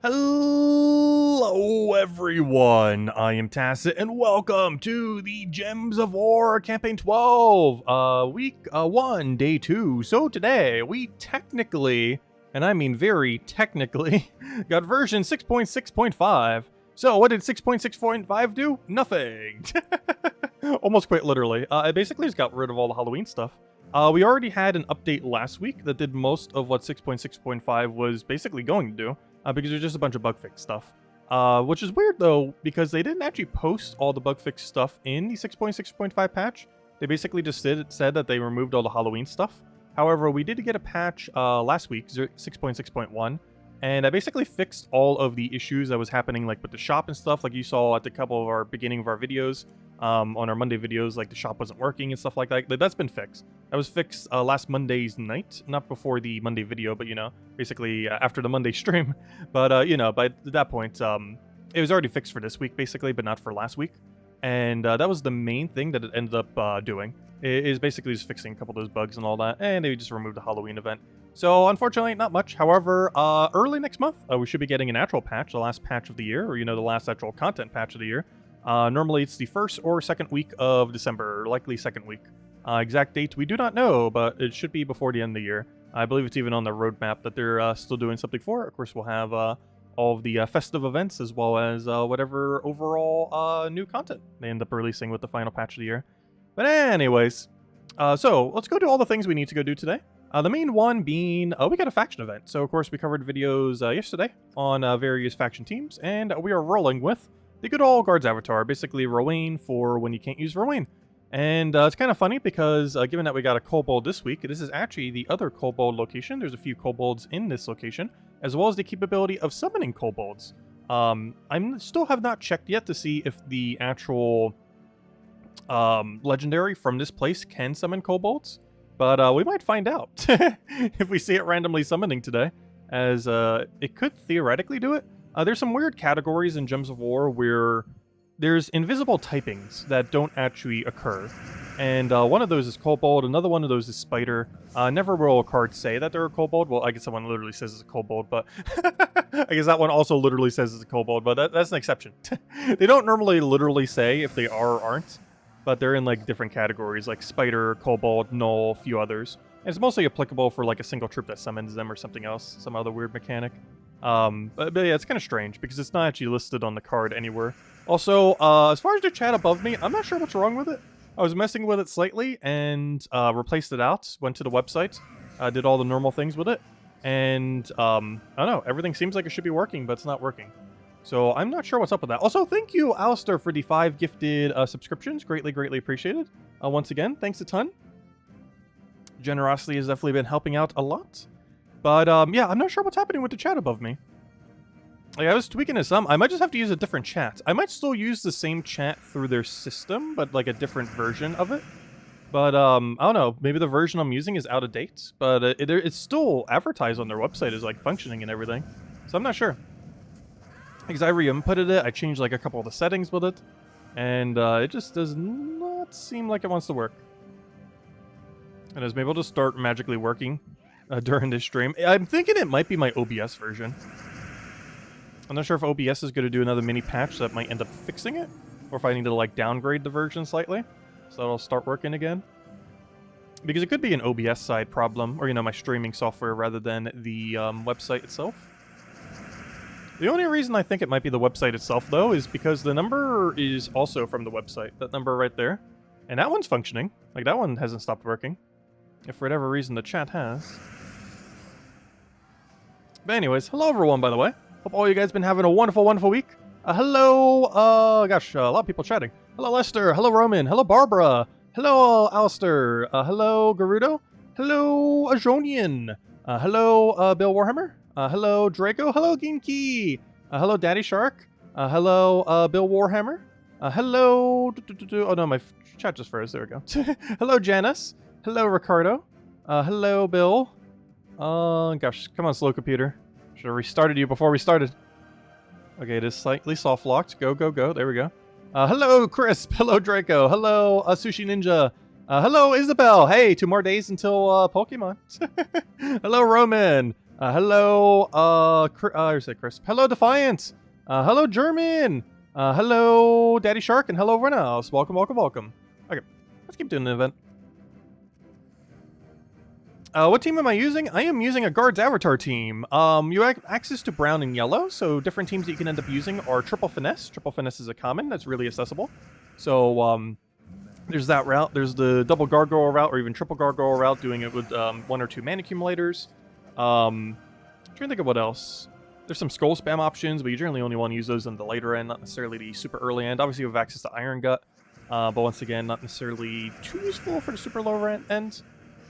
Hello everyone, I am Tacit and welcome to the Gems of War Campaign 12, week 1, day 2. So today, we technically, and I mean very technically, got version 6.6.5. So what did 6.6.5 do? Nothing! Almost quite literally. I basically just got rid of all the Halloween stuff. We already had an update last week that did most of what 6.6.5 was basically going to do. Because there's just a bunch of bug fix stuff. Which is weird though, because they didn't actually post all the bug fix stuff in the 6.6.5 patch. They basically just said that they removed all the Halloween stuff. However, we did get a patch last week, 6.6.1, and I basically fixed all of the issues that was happening like with the shop and stuff, like you saw at the couple of our beginning of our videos. On our Monday videos, like the shop wasn't working and stuff like that. That's been fixed. That was fixed last Monday's night, not before the Monday video, but you know, basically after the Monday stream. But you know, by that point, it was already fixed for this week, basically, but not for last week. And that was the main thing that it ended up doing. It is basically just fixing a couple of those bugs and all that, and they just removed the Halloween event. So unfortunately, not much. However, early next month, we should be getting an actual patch, the last patch of the year, or you know, the last actual content patch of the year. Normally it's the first or second week of December, likely second week. Exact date we do not know, but it should be before the end of the year. I believe it's even on the roadmap that they're still doing something for. Of course, we'll have all of the festive events as well as whatever overall new content they end up releasing with the final patch of the year. But anyways, so let's go do all the things we need to go do today. The main one being, we got a faction event. So of course we covered videos yesterday on various faction teams, and we are rolling with the good old Guards Avatar, basically Rowan for when you can't use Rowan. And it's kind of funny because given that we got a Kobold this week, this is actually the other Kobold location. There's a few Kobolds in this location, as well as the capability of summoning Kobolds. I still have not checked yet to see if the actual legendary from this place can summon Kobolds, but we might find out if we see it randomly summoning today, as it could theoretically do it. There's some weird categories in Gems of War where there's invisible typings that don't actually occur. And one of those is Kobold, another one of those is Spider. Never will a card say that they're a Kobold. Well, I guess that one literally says it's a Kobold, but I guess that one also literally says it's a Kobold, but that's an exception. They don't normally literally say if they are or aren't, but they're in like different categories like Spider, Kobold, Null, a few others. And it's mostly applicable for like a single troop that summons them or something else, some other weird mechanic. But yeah, it's kind of strange because it's not actually listed on the card anywhere. Also, as far as the chat above me, I'm not sure what's wrong with it. I was messing with it slightly and replaced it out, went to the website, did all the normal things with it, and I don't know, everything seems like it should be working, but it's not working. So I'm not sure what's up with that. Also, thank you, Alistair, for the 5 gifted subscriptions. Greatly appreciated. Once again, thanks a ton. Generosity has definitely been helping out a lot. But, yeah, I'm not sure what's happening with the chat above me. Like, I was tweaking it some. I might just have to use a different chat. I might still use the same chat through their system, but, like, a different version of it. But, I don't know. Maybe the version I'm using is out of date. But it's still advertised on their website as, like, functioning and everything. So I'm not sure. Because I re-inputted it. I changed, like, a couple of the settings with it. And, it just does not seem like it wants to work. And is maybe it'll just start magically working during this stream. I'm thinking it might be my OBS version. I'm not sure if OBS is going to do another mini patch that might end up fixing it, or if I need to like downgrade the version slightly so it'll start working again. Because it could be an OBS side problem, or you know, my streaming software rather than the website itself. The only reason I think it might be the website itself though is because the number is also from the website, that number right there, and that one's functioning. Like that one hasn't stopped working. If for whatever reason the chat has. But anyways, hello everyone, by the way. Hope all you guys been having a wonderful week. Hello, gosh, a lot of people chatting. Hello, Lester. Hello, Roman. Hello, Barbara. Hello, Alistair. Hello, Gerudo. Hello, Ajonian. Hello, Bill Warhammer. Hello, Draco. Hello, Ginky. Hello, Daddy Shark. Hello, Bill Warhammer. Hello, oh no, my chat just froze. There we go. Hello, Janice. Hello, Ricardo. Hello, Bill. Gosh, come on, slow computer. Should have restarted you before we started. Okay, it is slightly soft locked. Go. There we go. Hello, Crisp. Hello, Draco. Hello, Sushi Ninja. Hello, Isabel. Hey, 2 more days until Pokemon. Hello, Roman. Hello, I said Chris. Hello, Defiance. Hello, German. Hello, Daddy Shark, and hello, Renhouse. Welcome, welcome, welcome. Okay, let's keep doing the event. What team am I using? I am using a Guards Avatar team. You have access to brown and yellow, so different teams that you can end up using are Triple Finesse. Triple Finesse is a common that's really accessible. So, there's that route. There's the double gargoyle route, or even triple gargoyle route, doing it with 1 or 2 mana accumulators. Trying to think of what else. There's some skull spam options, but you generally only want to use those on the later end, not necessarily the super early end. Obviously, you have access to Iron Gut, but once again, not necessarily too useful for the super low end.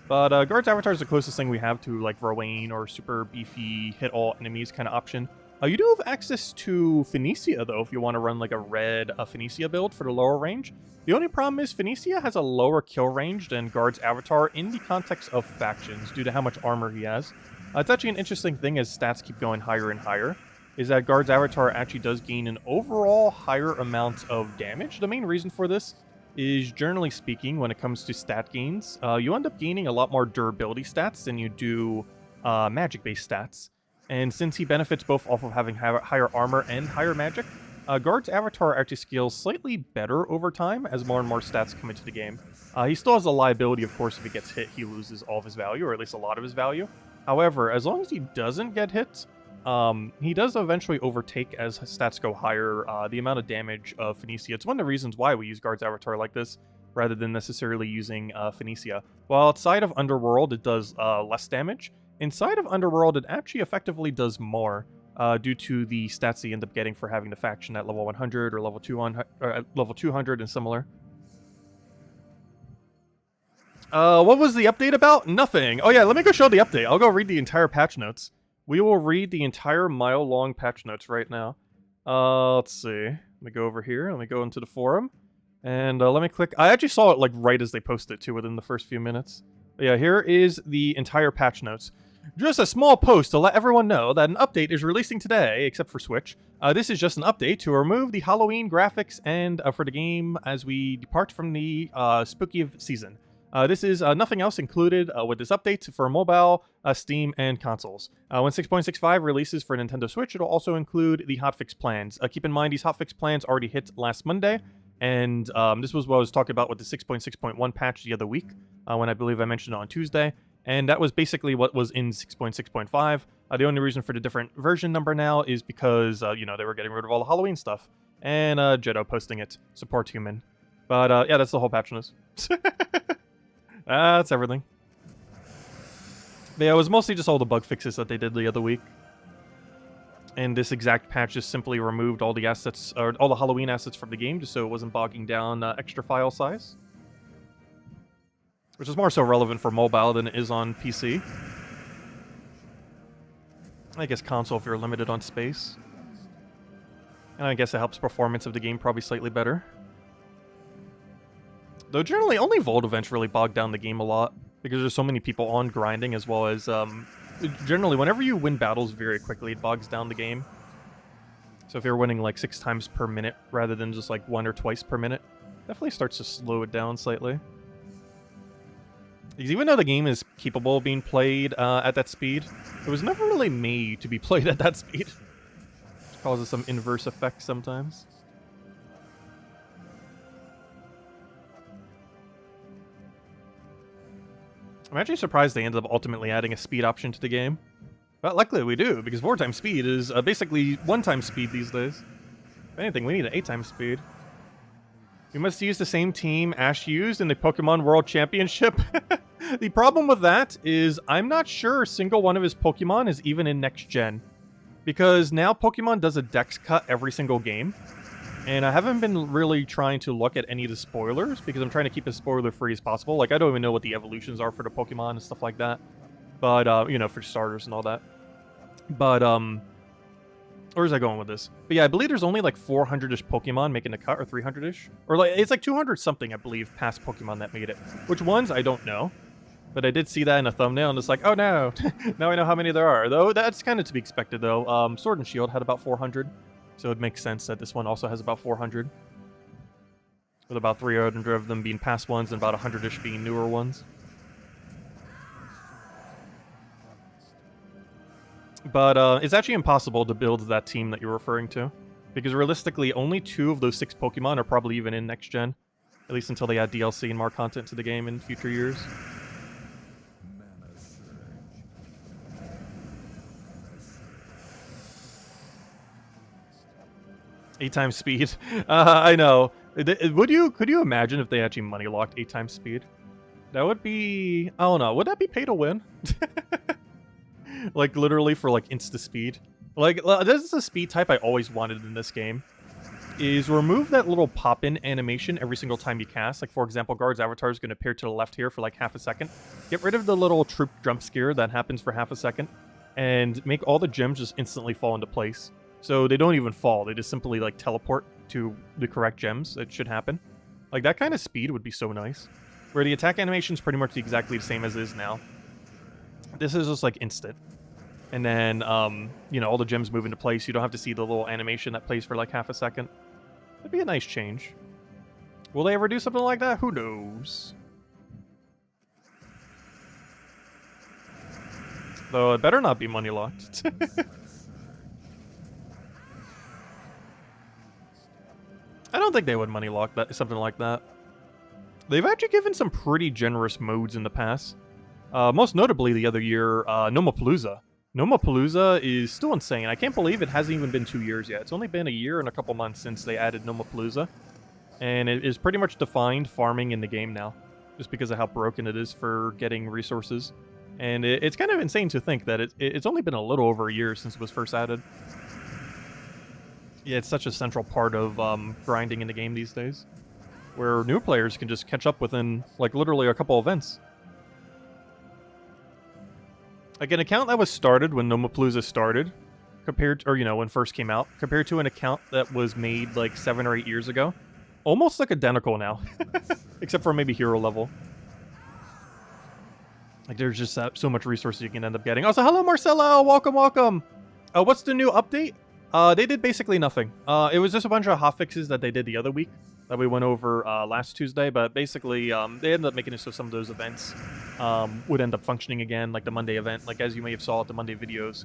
But Guards Avatar is the closest thing we have to like Rowan or super beefy hit all enemies kind of option. You do have access to Phoenicia though, if you want to run like a red Phoenicia build for the lower range. The only problem is Phoenicia has a lower kill range than Guards Avatar in the context of factions due to how much armor he has. It's actually an interesting thing as stats keep going higher and higher, is that Guards Avatar actually does gain an overall higher amount of damage. The main reason for this is, generally speaking, when it comes to stat gains, you end up gaining a lot more durability stats than you do magic-based stats. And since he benefits both off of having higher armor and higher magic, Guard's Avatar actually scales slightly better over time as more and more stats come into the game. He still has a liability, of course. If he gets hit, he loses all of his value, or at least a lot of his value. However, as long as he doesn't get hit, he does eventually overtake as stats go higher the amount of damage of Phoenicia. It's one of the reasons why we use Guard's Avatar like this, rather than necessarily using Phoenicia. While outside of Underworld, it does less damage. Inside of Underworld, it actually effectively does more due to the stats you end up getting for having the faction at level 100 or level 200, or at level 200 and similar. What was the update about? Nothing. Oh yeah, let me go show the update. I'll go read the entire patch notes. We will read the entire mile-long patch notes right now. Let's see. Let me go over here. Let me go into the forum. And let me click. I actually saw it like right as they posted it too, within the first few minutes. But yeah, here is the entire patch notes. Just a small post to let everyone know that an update is releasing today, except for Switch. This is just an update to remove the Halloween graphics and for the game as we depart from the spooky season. This is nothing else included with this update for mobile, Steam, and consoles. When 6.65 releases for Nintendo Switch, it'll also include the hotfix plans. Keep in mind, these hotfix plans already hit last Monday, and this was what I was talking about with the 6.6.1 patch the other week, when I believe I mentioned it on Tuesday. And that was basically what was in 6.6.5. The only reason for the different version number now is because, you know, they were getting rid of all the Halloween stuff. And Jetto posting it. Support human. But yeah, that's the whole patch notes. That's everything. But yeah, it was mostly just all the bug fixes that they did the other week. And this exact patch just simply removed all the assets, or all the Halloween assets from the game, just so it wasn't bogging down extra file size. Which is more so relevant for mobile than it is on PC. I guess console if you're limited on space. And I guess it helps performance of the game probably slightly better. Though generally, only Vault events really bog down the game a lot, because there's so many people on grinding, as well as, generally, whenever you win battles very quickly, it bogs down the game. So if you're winning like 6 times per minute, rather than just like 1 or twice per minute, definitely starts to slow it down slightly. Because even though the game is capable of being played at that speed, it was never really made to be played at that speed. Which causes some inverse effects sometimes. I'm actually surprised they ended up ultimately adding a speed option to the game. But luckily we do, because 4 times speed is basically 1 time speed these days. If anything, we need an 8 times speed. We must use the same team Ash used in the Pokemon World Championship. The problem with that is I'm not sure a single one of his Pokemon is even in next gen. Because now Pokemon does a dex cut every single game. And I haven't been really trying to look at any of the spoilers, because I'm trying to keep it spoiler-free as possible. Like, I don't even know what the evolutions are for the Pokemon and stuff like that. But, you know, for starters and all that. But, where's I going with this? But yeah, I believe there's only like 400-ish Pokemon making the cut, or 300-ish. Or like, it's like 200-something, I believe, past Pokemon that made it. Which ones, I don't know. But I did see that in a thumbnail, and it's like, oh no, now I know how many there are. Though, that's kind of to be expected, though. Sword and Shield had about 400. So it makes sense that this one also has about 400. With about 300 of them being past ones, and about 100-ish being newer ones. But it's actually impossible to build that team that you're referring to. Because realistically, only 2 of those 6 Pokemon are probably even in next gen. At least until they add DLC and more content to the game in future years. 8 times speed. I know. Could you imagine if they actually money locked 8 times speed? That would be, I don't know. Would that be pay to win? Like literally for like insta speed. Like this is a speed type I always wanted in this game. Is remove that little pop-in animation every single time you cast. Like for example, Guard's avatar is going to appear to the left here for like half a second. Get rid of the little troop jump scare that happens for half a second, and make all the gems just instantly fall into place. So they don't even fall, they just simply like teleport to the correct gems. It should happen. Like that kind of speed would be so nice. Where the attack animation is pretty much exactly the same as it is now. This is just like instant. And then, you know, all the gems move into place. You don't have to see the little animation that plays for like half a second. That'd be a nice change. Will they ever do something like that? Who knows? Though it better not be money locked. I don't think they would money lock that, something like that. They've actually given some pretty generous modes in the past. Most notably the other year, Nomapalooza. Nomapalooza is still insane. I can't believe it hasn't even been 2 years yet. It's only been a year and a couple months since they added Nomapalooza. And it is pretty much defined farming in the game now. Just because of how broken it is for getting resources. And it's kind of insane to think that it's only been a little over a year since it was first added. Yeah, it's such a central part of grinding in the game these days. Where new players can just catch up within, like, literally a couple events. Like, an account that was started when Nomapalooza started, compared to, or, you know, when it first came out, compared to an account that was made, like, 7 or 8 years ago. Almost, like, identical now. Except for maybe hero level. Like, there's just so much resources you can end up getting. Also, hello, Marcelo! Welcome, welcome! What's the new update? They did basically nothing. It was just a bunch of hotfixes that they did the other week that we went over last Tuesday, but basically they ended up making it so some of those events would end up functioning again, like the Monday event. Like as you may have saw at the Monday videos,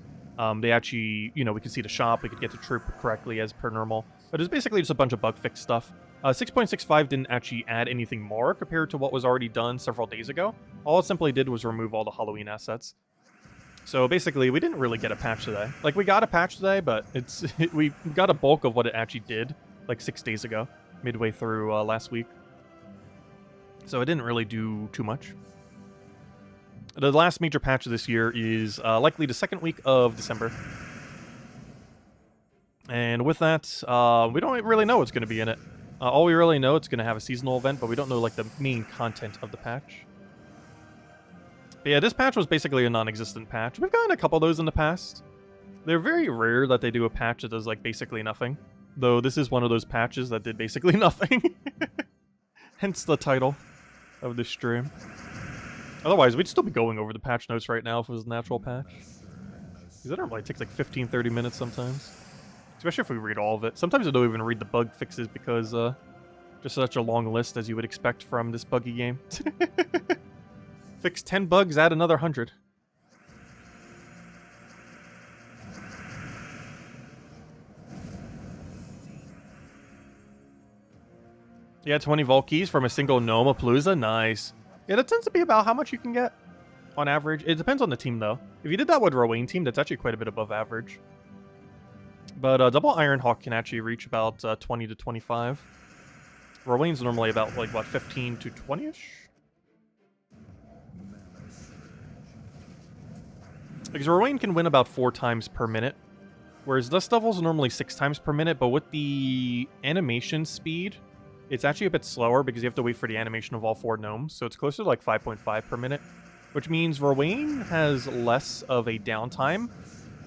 they actually, you know, we could see the shop, we could get the troop correctly as per normal. But it's basically just a bunch of bug fix stuff. 6.65 didn't actually add anything more compared to what was already done several days ago. All it simply did was remove all the Halloween assets. So basically, we didn't really get a patch today. Like, we got a patch today, but we got a bulk of what it actually did, like 6 days ago, midway through last week. So it didn't really do too much. The last major patch of this year is likely the second week of December. And with that, we don't really know what's going to be in it. All we really know, it's going to have a seasonal event, but we don't know, like, the main content of the patch. But yeah, this patch was basically a non-existent patch. We've gotten a couple of those in the past. They're very rare that they do a patch that does, like, basically nothing. Though this is one of those patches that did basically nothing. Hence the title of this stream. Otherwise, we'd still be going over the patch notes right now if it was a natural patch. Because it normally takes like 15-30 minutes sometimes. Especially if we read all of it. Sometimes I don't even read the bug fixes because just such a long list as you would expect from this buggy game. Fix 10 bugs, add another 100. Yeah, 20 Vault Keys from a single Nomapalooza. Nice. Yeah, that tends to be about how much you can get on average. It depends on the team, though. If you did that with Rowan team, that's actually quite a bit above average. But double Ironhawk can actually reach about 20 to 25. Rowan's normally about, like, what, 15 to 20-ish? Because Rowan can win about 4 times per minute, whereas Dust Devil's normally 6 times per minute, but with the animation speed, it's actually a bit slower because you have to wait for the animation of all 4 gnomes, so it's closer to like 5.5 per minute, which means Rowan has less of a downtime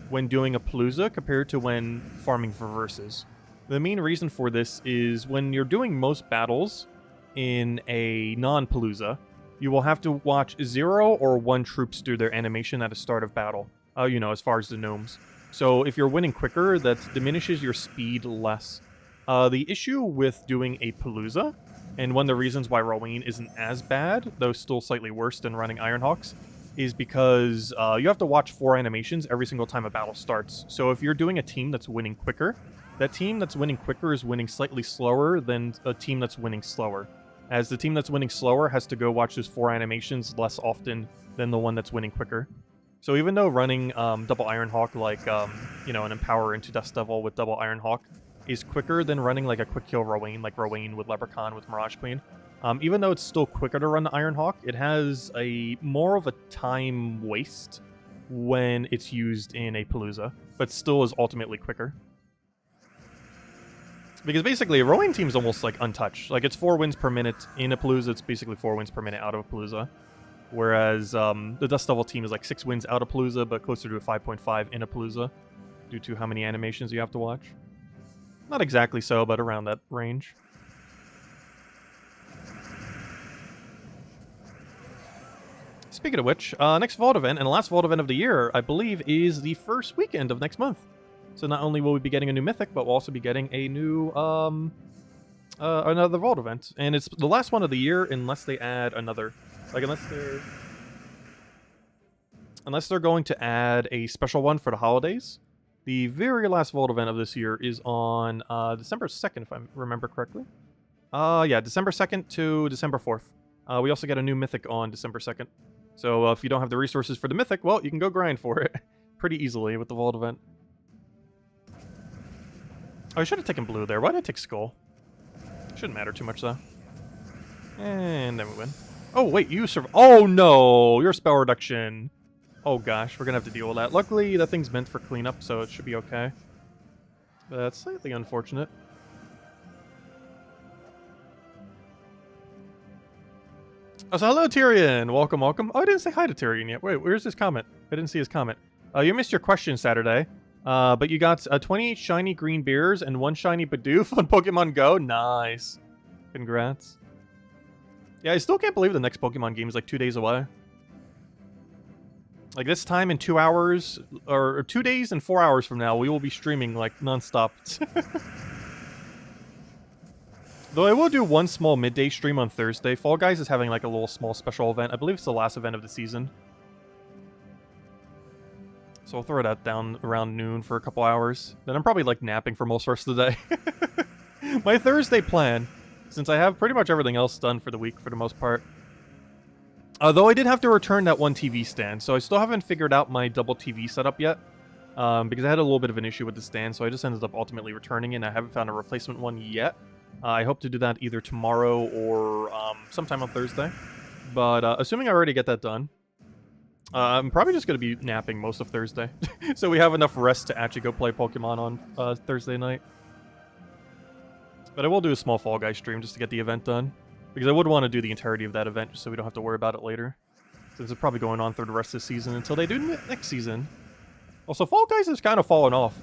when doing a Palooza compared to when farming for verses. The main reason for this is when you're doing most battles in a non-Palooza, you will have to watch 0 or 1 troops do their animation at the start of battle, you know, as far as the gnomes. So if you're winning quicker, that diminishes your speed less. The issue with doing a Palooza, and one of the reasons why Rowan isn't as bad, though still slightly worse than running Ironhawks, is because you have to watch 4 animations every single time a battle starts. So if you're doing a team that's winning quicker, that team that's winning quicker is winning slightly slower than a team that's winning slower. As the team that's winning slower has to go watch those 4 animations less often than the one that's winning quicker. So even though running double Ironhawk like, you know, an Empower into Dust Devil with double Ironhawk is quicker than running like a quick kill Rowain, like Rowain with Leprechaun with Mirage Queen, even though it's still quicker to run the Ironhawk, it has a more of a time waste when it's used in a Palooza, but still is ultimately quicker. Because basically, a Rowan team is almost like untouched. Like, it's 4 wins per minute in a Palooza, it's basically 4 wins per minute out of a Palooza. Whereas the Dust Devil team is like 6 wins out of Palooza, but closer to a 5.5 in a Palooza, due to how many animations you have to watch. Not exactly so, but around that range. Speaking of which, next Vault event, and the last Vault event of the year, I believe, is the first weekend of next month. So not only will we be getting a new Mythic, but we'll also be getting a new, another Vault event. And it's the last one of the year unless they add another. Like, unless they're going to add a special one for the holidays. The very last Vault event of this year is on December 2nd, if I remember correctly. Yeah, December 2nd to December 4th. We also get a new Mythic on December 2nd. So if you don't have the resources for the Mythic, well, you can go grind for it pretty easily with the Vault event. Oh, I should have taken blue there. Why did I take skull? Shouldn't matter too much, though. And then we win. Oh, wait, you survive. Oh, no! Your spell reduction. Oh, gosh, we're gonna have to deal with that. Luckily, that thing's meant for cleanup, so it should be okay. But that's slightly unfortunate. Oh, so hello, Tyrion. Welcome, welcome. Oh, I didn't say hi to Tyrion yet. Wait, where's his comment? I didn't see his comment. You missed your question Saturday. But you got 28 shiny green beers and 1 shiny Bidoof on Pokemon Go. Nice. Congrats. Yeah, I still can't believe the next Pokemon game is like 2 days away. Like this time in 2 hours, or 2 days and 4 hours from now, we will be streaming like nonstop. Though I will do one small midday stream on Thursday. Fall Guys is having like a little small special event. I believe it's the last event of the season. So I'll throw that down around noon for a couple hours. Then I'm probably like napping for most rest of the day. My Thursday plan, since I have pretty much everything else done for the week for the most part. Though I did have to return that one TV stand, so I still haven't figured out my double TV setup yet. Because I had a little bit of an issue with the stand, so I just ended up ultimately returning it, and I haven't found a replacement one yet. I hope to do that either tomorrow or sometime on Thursday. But assuming I already get that done, I'm probably just going to be napping most of Thursday. So we have enough rest to actually go play Pokemon on Thursday night. But I will do a small Fall Guys stream just to get the event done. Because I would want to do the entirety of that event just so we don't have to worry about it later. Since it's probably going on through the rest of the season until they do next season. Also, Fall Guys has kind of fallen off.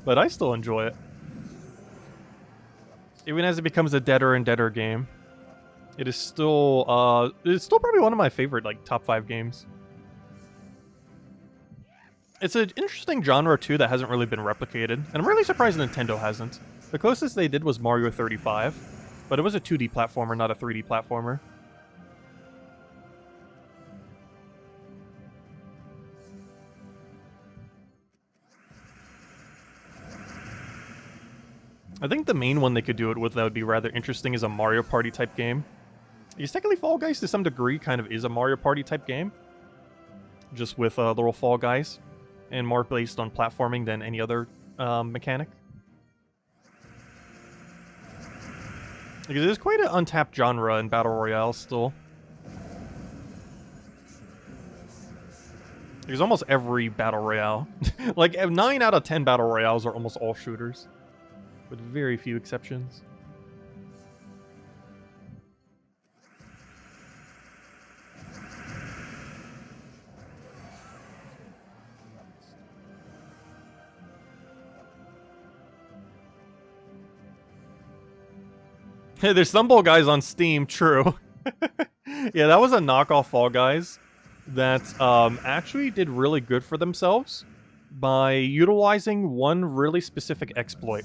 But I still enjoy it. Even as it becomes a deader and deader game. It's still probably one of my favorite, like, top 5 games. It's an interesting genre, too, that hasn't really been replicated. And I'm really surprised Nintendo hasn't. The closest they did was Mario 35. But it was a 2D platformer, not a 3D platformer. I think the main one they could do it with that would be rather interesting is a Mario Party type game. Because technically Fall Guys to some degree kind of is a Mario Party type game. Just with little Fall Guys. And more based on platforming than any other mechanic. Because it is quite an untapped genre in Battle Royale still. There's almost every Battle Royale. Like 9 out of 10 Battle Royales are almost all shooters. With very few exceptions. Hey, there's Stumble Guys on Steam, true. Yeah, that was a knockoff Fall Guys that actually did really good for themselves by utilizing one really specific exploit.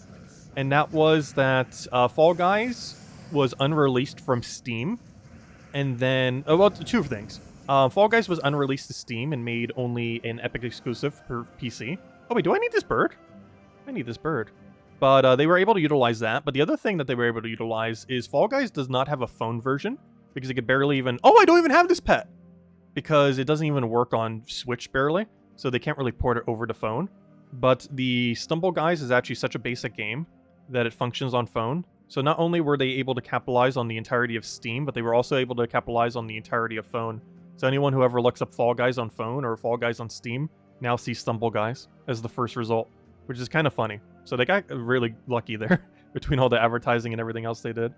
And that was that Fall Guys was unreleased from Steam. And then, well, 2 things. Fall Guys was unreleased to Steam and made only an Epic exclusive for PC. Oh wait, do I need this bird? I need this bird. But they were able to utilize that. But the other thing that they were able to utilize is Fall Guys does not have a phone version because it could barely even... Oh, I don't even have this pet! Because it doesn't even work on Switch barely, so they can't really port it over to phone. But the Stumble Guys is actually such a basic game that it functions on phone. So not only were they able to capitalize on the entirety of Steam, but they were also able to capitalize on the entirety of phone. So anyone who ever looks up Fall Guys on phone or Fall Guys on Steam now sees Stumble Guys as the first result, which is kind of funny. So they got really lucky there between all the advertising and everything else they did.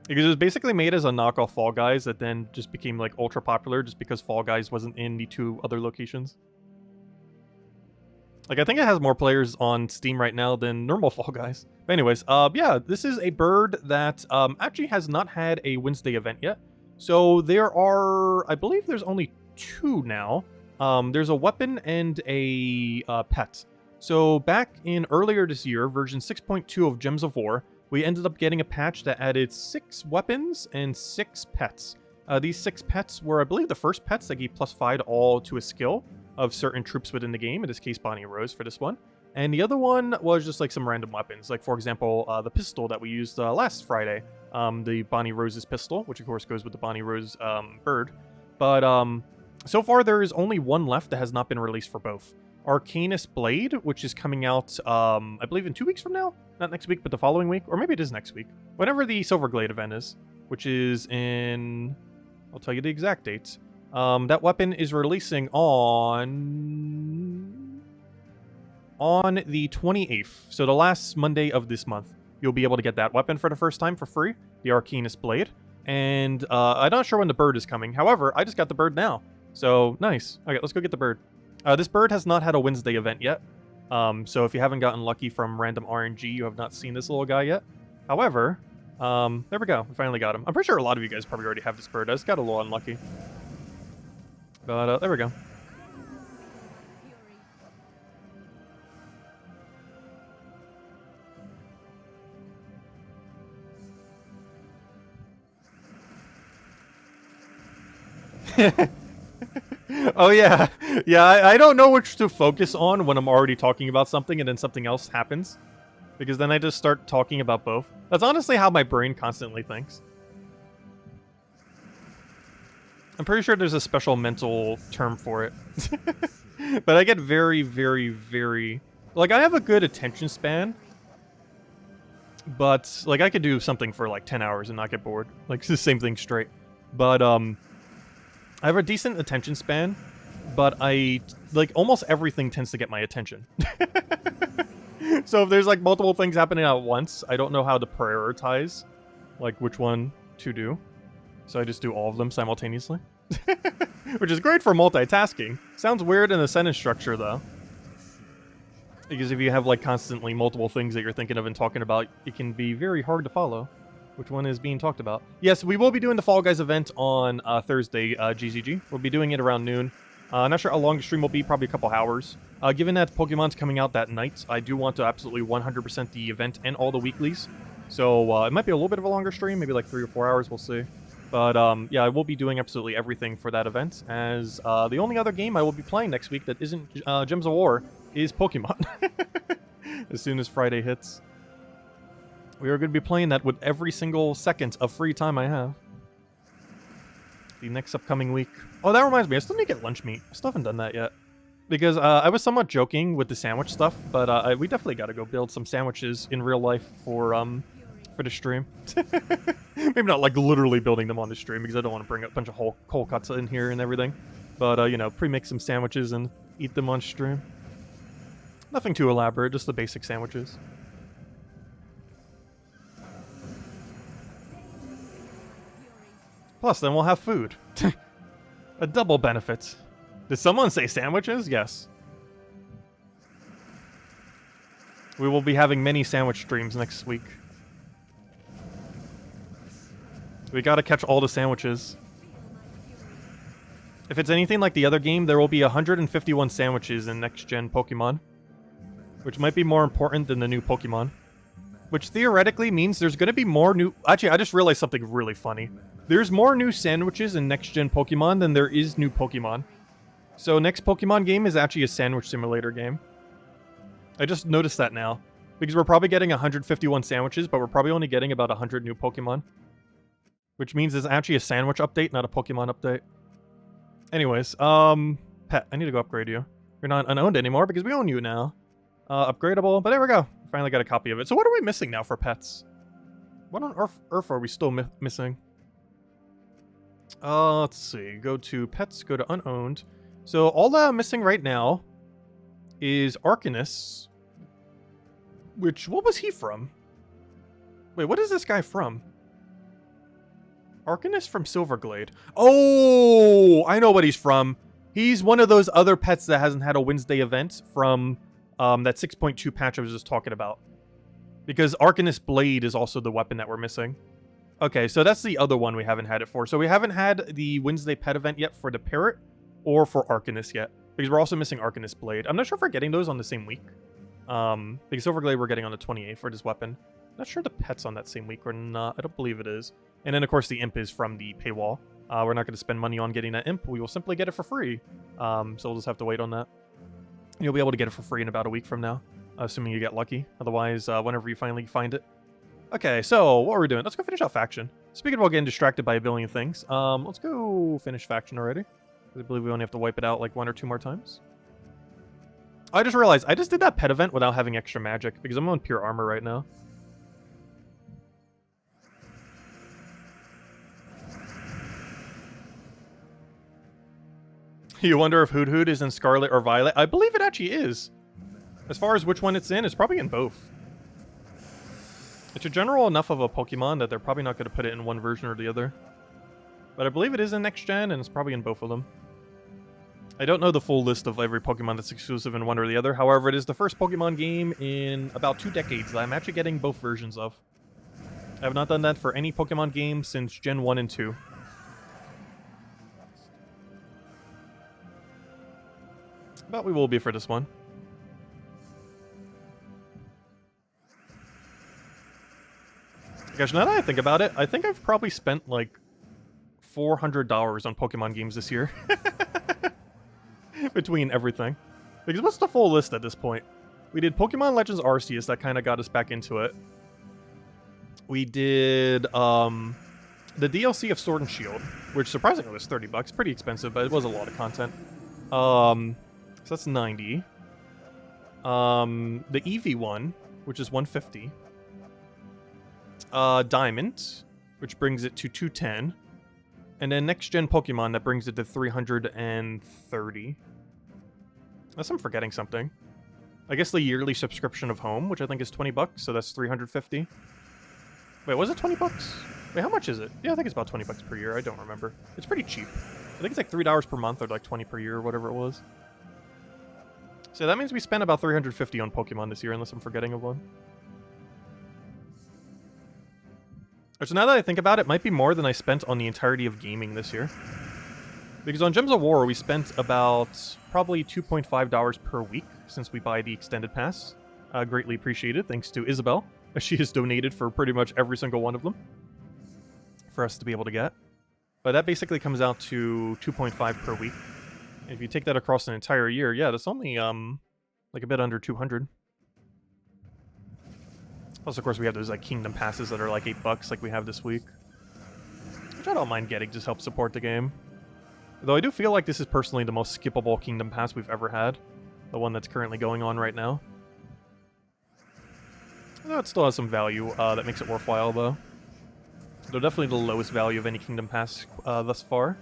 Because it was basically made as a knockoff Fall Guys that then just became like ultra popular just because Fall Guys wasn't in the 2 other locations. Like, I think it has more players on Steam right now than normal Fall Guys. But anyways, yeah, this is a bird that actually has not had a Wednesday event yet. So there are, I believe there's only 2 now. There's a weapon and a pet. So back in earlier this year, version 6.2 of Gems of War, we ended up getting a patch that added 6 weapons and 6 pets. These 6 pets were, I believe, the first pets that gave +5 to all to a skill of certain troops within the game, in this case Bonnie Rose for this one. And the other one was just like some random weapons, like for example, the pistol that we used last Friday, the Bonnie Rose's pistol, which of course goes with the Bonnie Rose bird. But so far there is only one left that has not been released for both. Arcanus Blade, which is coming out, I believe in 2 weeks from now? Not next week, but the following week, or maybe it is next week. Whenever the Silverglade event is, which is in... I'll tell you the exact dates. That weapon is releasing on the 28th. So the last Monday of this month, you'll be able to get that weapon for the first time for free, the Arcanus Blade. And I'm not sure when the bird is coming. However, I just got the bird now. So, nice. Okay, let's go get the bird. This bird has not had a Wednesday event yet. So if you haven't gotten lucky from random RNG, you have not seen this little guy yet. However, there we go. We finally got him. I'm pretty sure a lot of you guys probably already have this bird. I just got a little unlucky. But there we go. Oh yeah. Yeah, I don't know which to focus on when I'm already talking about something and then something else happens. Because then I just start talking about both. That's honestly how my brain constantly thinks. I'm pretty sure there's a special mental term for it. But I get very, very, very... Like, I have a good attention span. But, like, I could do something for, like, 10 hours and not get bored. Like, it's the same thing straight. But, I have a decent attention span. But like, almost everything tends to get my attention. So if there's, like, multiple things happening at once, I don't know how to prioritize, like, which one to do. So I just do all of them simultaneously. Which is great for multitasking. Sounds weird in the sentence structure, though. Because if you have, like, constantly multiple things that you're thinking of and talking about, it can be very hard to follow which one is being talked about. Yes, we will be doing the Fall Guys event on Thursday, GZG. We'll be doing it around noon. Not sure how long the stream will be, probably a couple hours. Given that Pokemon's coming out that night, I do want to absolutely 100% the event and all the weeklies. So it might be a little bit of a longer stream, maybe like 3 or 4 hours, we'll see. But yeah, I will be doing absolutely everything for that event, as the only other game I will be playing next week that isn't Gems of War is Pokemon. As soon as Friday hits. We are going to be playing that with every single second of free time I have. The next upcoming week. Oh, that reminds me, I still need to get lunch meat. I still haven't done that yet. Because I was somewhat joking with the sandwich stuff, but we definitely got to go build some sandwiches in real life for the stream. Maybe not like literally building them on the stream, because I don't want to bring a bunch of whole cold cuts in here and everything. But, you know, pre-make some sandwiches and eat them on stream. Nothing too elaborate, just the basic sandwiches. Plus, then we'll have food. A double benefit. Did someone say sandwiches? Yes. We will be having many sandwich streams next week. We gotta catch all the sandwiches. If it's anything like the other game, there will be 151 sandwiches in next-gen Pokemon. Which might be more important than the new Pokemon. Which theoretically means there's gonna be more new... Actually, I just realized something really funny. There's more new sandwiches in next-gen Pokemon than there is new Pokemon. So next Pokemon game is actually a sandwich simulator game. I just noticed that now. Because we're probably getting 151 sandwiches, but we're probably only getting about 100 new Pokemon. Which means it's actually a sandwich update, not a Pokemon update. Anyways, Pet, I need to go upgrade you. You're not unowned anymore because we own you now. Upgradable, but there we go. Finally got a copy of it. So what are we missing now for pets? What on earth are we still missing? Let's see. Go to pets, go to unowned. So all that I'm missing right now is Arcanus. Which, what was he from? Wait, what is this guy from? Arcanus from Silverglade. Oh, I know what he's from. He's one of those other pets that hasn't had a Wednesday event from that 6.2 patch I was just talking about. Because Arcanus Blade is also the weapon that we're missing. Okay, so that's the other one we haven't had it for. So we haven't had the Wednesday pet event yet for the Parrot or for Arcanus yet. Because we're also missing Arcanus Blade. I'm not sure if we're getting those on the same week. Because Silverglade we're getting on the 28th for this weapon. Not sure the pet's on that same week or not. I don't believe it is. And then, of course, the Imp is from the paywall. We're not going to spend money on getting that Imp. We will simply get it for free. So we'll just have to wait on that. You'll be able to get it for free in about a week from now. Assuming you get lucky. Otherwise, whenever you finally find it. Okay, so what are we doing? Let's go finish out Faction. Speaking of getting distracted by a billion things, let's go finish Faction already. I believe we only have to wipe it out like 1 or 2 more times. I just realized I just did that pet event without having extra magic because I'm on pure armor right now. You wonder if Hoot Hoot is in Scarlet or Violet? I believe it actually is. As far as which one it's in, it's probably in both. It's a general enough of a Pokemon that they're probably not going to put it in one version or the other. But I believe it is in next gen, and it's probably in both of them. I don't know the full list of every Pokemon that's exclusive in one or the other. However, it is the first Pokemon game in about 2 decades that I'm actually getting both versions of. I have not done that for any Pokemon game since Gen 1 and 2. But we will be for this one. Gosh, now that I think about it, I think I've probably spent like $400 on Pokemon games this year. Between everything. Because what's the full list at this point? We did Pokemon Legends Arceus, that kind of got us back into it. We did the DLC of Sword and Shield, which surprisingly was $30. Pretty expensive, but it was a lot of content. So that's 90. The Eevee one, which is 150. Diamond, which brings it to 210. And then next gen Pokemon, that brings it to 330. Unless I'm forgetting something. I guess the yearly subscription of Home, which I think is $20, so that's 350. Wait, was it $20? Wait, how much is it? Yeah, I think it's about $20 per year. I don't remember. It's pretty cheap. I think it's like $3 per month or like $20 per year or whatever it was. So that means we spent about 350 on Pokemon this year, unless I'm forgetting of one. So now that I think about it, it might be more than I spent on the entirety of gaming this year. Because on Gems of War, we spent about probably $2.5 per week since we buy the extended pass. Greatly appreciated, thanks to Isabel. She has donated for pretty much every single one of them for us to be able to get. But that basically comes out to 2.5 per week. And if you take that across an entire year, yeah, that's only like a bit under 200. Plus, of course, we have those like Kingdom Passes that are like $8 like we have this week. Which I don't mind getting, just help support the game. Though I do feel like this is personally the most skippable Kingdom Pass we've ever had. The one that's currently going on right now. Though it still has some value that makes it worthwhile, though. They're definitely the lowest value of any Kingdom Pass thus far.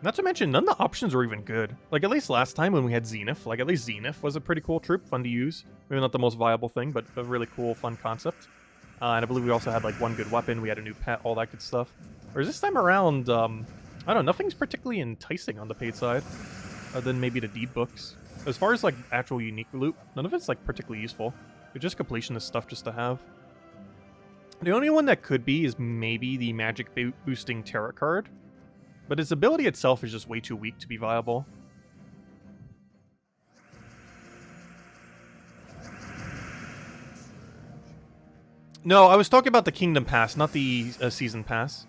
Not to mention, none of the options were even good. Like, at least last time when we had Zenith, like, at least Zenith was a pretty cool troop, fun to use. Maybe not the most viable thing, but a really cool, fun concept. And I believe we also had, like, one good weapon, we had a new pet, all that good stuff. Whereas this time around, I don't know, nothing's particularly enticing on the paid side, other than maybe the deed books. As far as, like, actual unique loot, none of it's, like, particularly useful. It's just completionist stuff just to have. The only one that could be is maybe the magic boosting tarot card. But its ability itself is just way too weak to be viable. No, I was talking about the Kingdom Pass, not the Season Pass.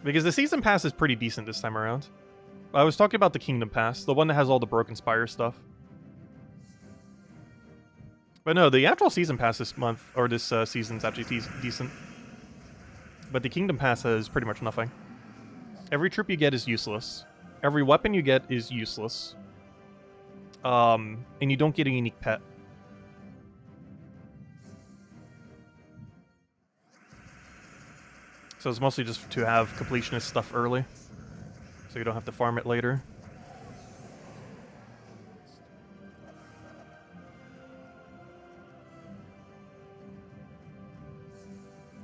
Because the Season Pass is pretty decent this time around. I was talking about the Kingdom Pass, the one that has all the Broken Spire stuff. But no, the actual Season Pass this month, or this season's actually decent. But the Kingdom Pass has pretty much nothing. Every troop you get is useless. Every weapon you get is useless. And you don't get a unique pet. So it's mostly just to have completionist stuff early, so you don't have to farm it later.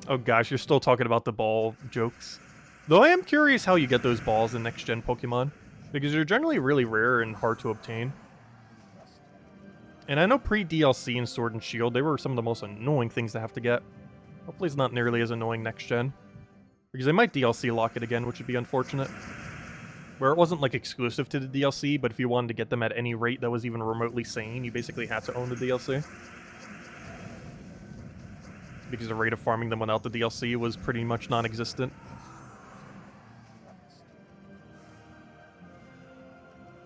Oh gosh, you're still talking about the ball jokes. Though I am curious how you get those balls in next-gen Pokemon, because they're generally really rare and hard to obtain. And I know pre-DLC and Sword and Shield, they were some of the most annoying things to have to get. Hopefully it's not nearly as annoying next-gen. Because they might DLC lock it again, which would be unfortunate. Where it wasn't, like, exclusive to the DLC, but if you wanted to get them at any rate that was even remotely sane, you basically had to own the DLC. Because the rate of farming them without the DLC was pretty much non-existent.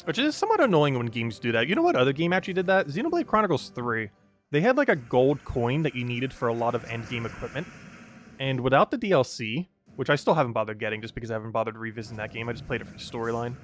Which is somewhat annoying when games do that. You know what other game actually did that? Xenoblade Chronicles 3. They had, like, a gold coin that you needed for a lot of endgame equipment. And without the DLC... which I still haven't bothered getting just because I haven't bothered revisiting that game. I just played it for the storyline,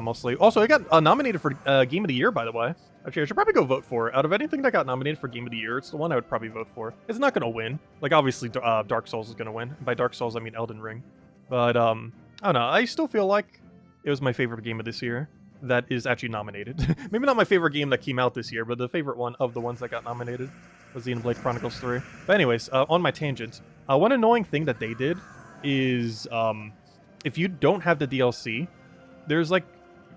mostly. Also, it got nominated for Game of the Year, by the way. Actually, I should probably go vote for it. Out of anything that got nominated for Game of the Year, it's the one I would probably vote for. It's not going to win. Like, obviously, Dark Souls is going to win. By Dark Souls, I mean Elden Ring. But, I don't know. I still feel like it was my favorite game of this year that is actually nominated. Maybe not my favorite game that came out this year, but the favorite one of the ones that got nominated was Xenoblade Chronicles 3. But anyways, on my tangent, one annoying thing that they did is if you don't have the DLC, there's like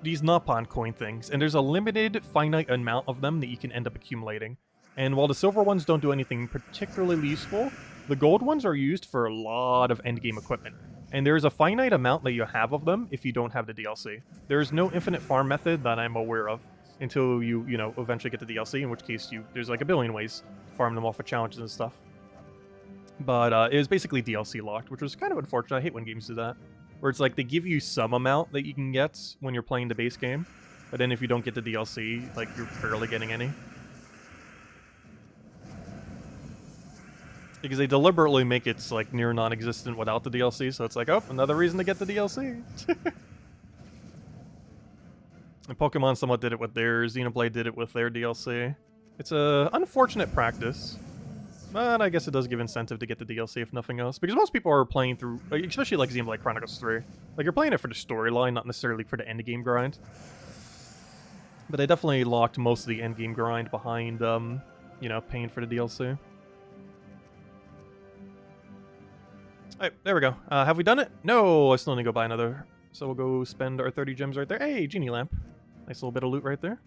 these Napon coin things, and there's a limited finite amount of them that you can end up accumulating. And while the silver ones don't do anything particularly useful, the gold ones are used for a lot of endgame equipment. And there's a finite amount that you have of them if you don't have the DLC. There's no infinite farm method that I'm aware of until you know, eventually get the DLC, in which case there's like a billion ways to farm them off of challenges and stuff. But it was basically DLC locked, which was kind of unfortunate. I hate when games do that. Where it's like they give you some amount that you can get when you're playing the base game, but then if you don't get the DLC, like, you're barely getting any. Because they deliberately make it, like, near non-existent without the DLC, so it's like, oh, another reason to get the DLC. And Pokemon somewhat did it with theirs. Xenoblade did it with their DLC. It's a unfortunate practice. But I guess it does give incentive to get the DLC if nothing else. Because most people are playing through, especially like Xenoblade Chronicles 3. Like, you're playing it for the storyline, not necessarily for the endgame grind. But they definitely locked most of the endgame grind behind, you know, paying for the DLC. Alright, there we go. Have we done it? No, I still need to go buy another. So we'll go spend our 30 gems right there. Hey, Genie Lamp. Nice little bit of loot right there.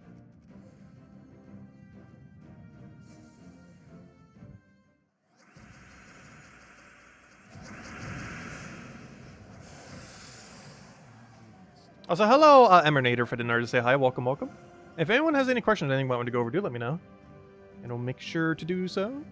Also, hello, Emperinazar, for the nerd to say hi. Welcome, welcome. If anyone has any questions, anything I want to go over, do let me know. And I'll make sure to do so.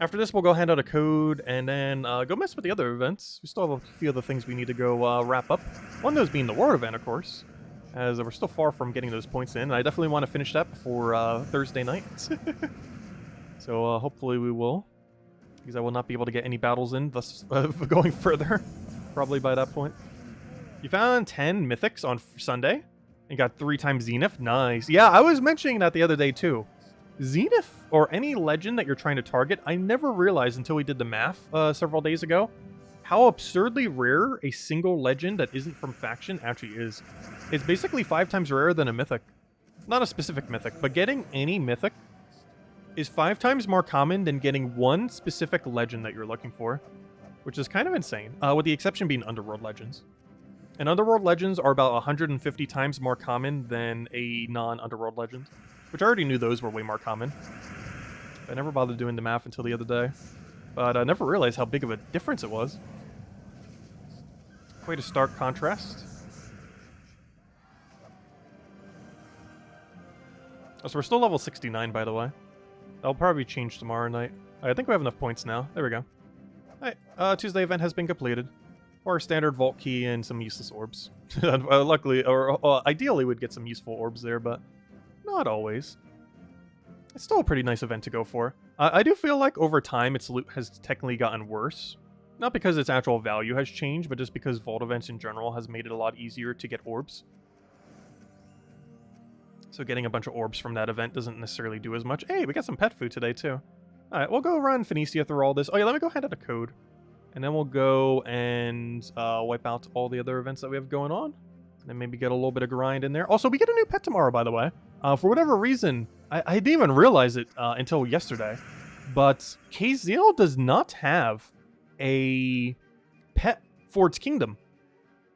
After this, we'll go hand out a code and then go mess with the other events. We still have a few other things we need to go wrap up. One of those being the war event, of course, as we're still far from getting those points in. And I definitely want to finish that before Thursday night. So hopefully we will, because I will not be able to get any battles in, thus going further, probably by that point. You found 10 mythics on Sunday and got 3 times Zenith. Nice. Yeah, I was mentioning that the other day too. Zenith, or any legend that you're trying to target, I never realized until we did the math several days ago, how absurdly rare a single legend that isn't from faction actually is. It's basically 5 times rarer than a mythic. Not a specific mythic, but getting any mythic is 5 times more common than getting one specific legend that you're looking for, which is kind of insane, with the exception being Underworld legends. And Underworld legends are about 150 times more common than a non-Underworld legend, which I already knew those were way more common. I never bothered doing the math until the other day, but I never realized how big of a difference it was. Quite a stark contrast. Oh, so we're still level 69, by the way. That'll probably change tomorrow night. I think we have enough points now. There we go. Alright, Tuesday event has been completed. Or a standard vault key and some useless orbs. Luckily, or ideally we'd get some useful orbs there, but not always. It's still a pretty nice event to go for. I do feel like over time its loot has technically gotten worse. Not because its actual value has changed, but just because vault events in general has made it a lot easier to get orbs. So getting a bunch of orbs from that event doesn't necessarily do as much. Hey, we got some pet food today too. Alright, we'll go run Phoenicia through all this. Oh yeah, let me go hand out a code. And then we'll go and wipe out all the other events that we have going on. And then maybe get a little bit of grind in there. Also, we get a new pet tomorrow, by the way. For whatever reason, I didn't even realize it until yesterday. But KZL does not have a pet for its kingdom.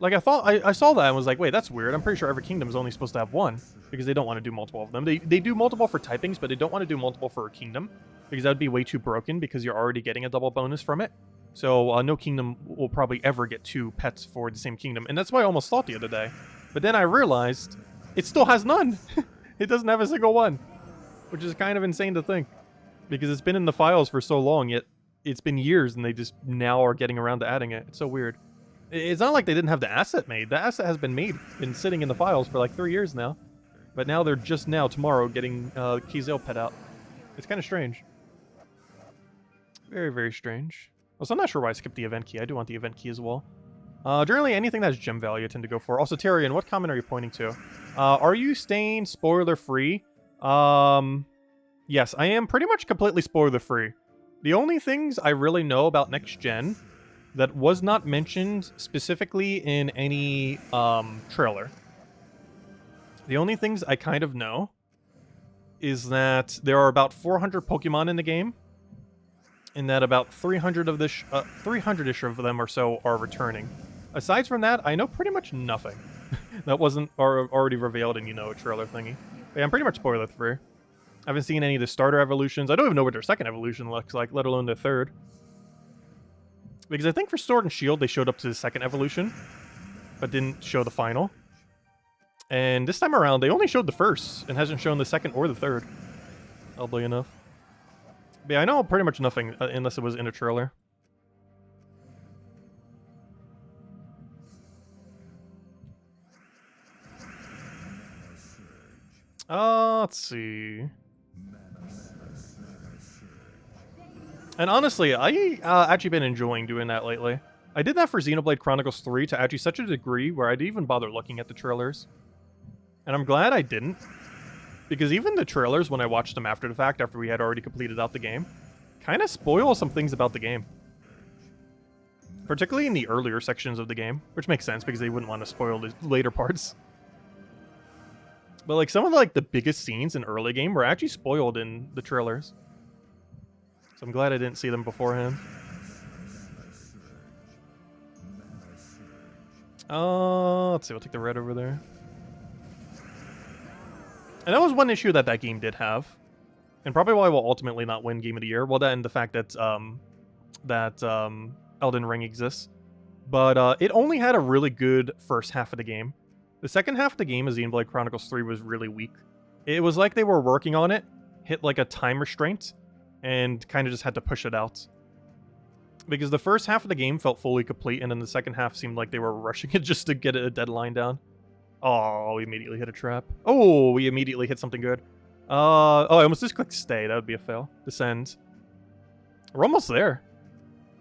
Like, I saw that and was like, wait, that's weird. I'm pretty sure every kingdom is only supposed to have one. Because they don't want to do multiple of them. They do multiple for typings, but they don't want to do multiple for a kingdom. Because that would be way too broken because you're already getting a double bonus from it. So no kingdom will probably ever get 2 pets for the same kingdom. And that's why I almost thought the other day. But then I realized it still has none. It doesn't have a single one. Which is kind of insane to think. Because it's been in the files for so long, yet it's been years and they just now are getting around to adding it. It's so weird. It's not like they didn't have the asset made. The asset has been made, been sitting in the files for like 3 years now. But now they're just now, tomorrow, getting KZL pet out. It's kind of strange. Very, very strange. Also, I'm not sure why I skipped the event key. I do want the event key as well. Generally, anything that's gem value I tend to go for. Also, Tyrion, what comment are you pointing to? Are you staying spoiler-free? Yes, I am pretty much completely spoiler-free. The only things I really know about next gen that was not mentioned specifically in any trailer. The only things I kind of know is that there are about 400 Pokemon in the game, and that about 300-ish of them or so are returning. Aside from that, I know pretty much nothing. That wasn't already revealed in, a trailer thingy. But yeah, I'm pretty much spoiler-free. I haven't seen any of the starter evolutions. I don't even know what their second evolution looks like, let alone their third. Because I think for Sword and Shield, they showed up to the second evolution, but didn't show the final. And this time around, they only showed the first, and hasn't shown the second or the third. Oddly enough. But yeah, I know pretty much nothing, unless it was in a trailer. Let's see. And honestly, I actually been enjoying doing that lately. I did that for Xenoblade Chronicles 3 to actually such a degree where I didn't even bother looking at the trailers. And I'm glad I didn't. Because even the trailers, when I watched them after the fact, after we had already completed out the game, kind of spoil some things about the game. Particularly in the earlier sections of the game, which makes sense because they wouldn't want to spoil the later parts. But like some of the biggest scenes in early game were actually spoiled in the trailers. So I'm glad I didn't see them beforehand. Let's see, we'll take the red over there. And that was one issue that game did have. And probably why we'll ultimately not win Game of the Year. Well, that and the fact that Elden Ring exists. But it only had a really good first half of the game. The second half of the game, as Xenoblade Chronicles 3, was really weak. It was like they were working on it, hit like a time restraint, and kind of just had to push it out. Because the first half of the game felt fully complete, and then the second half seemed like they were rushing it just to get a deadline down. Oh, we immediately hit a trap. Oh, we immediately hit something good. Oh, I almost just clicked stay. That would be a fail. Descend. We're almost there.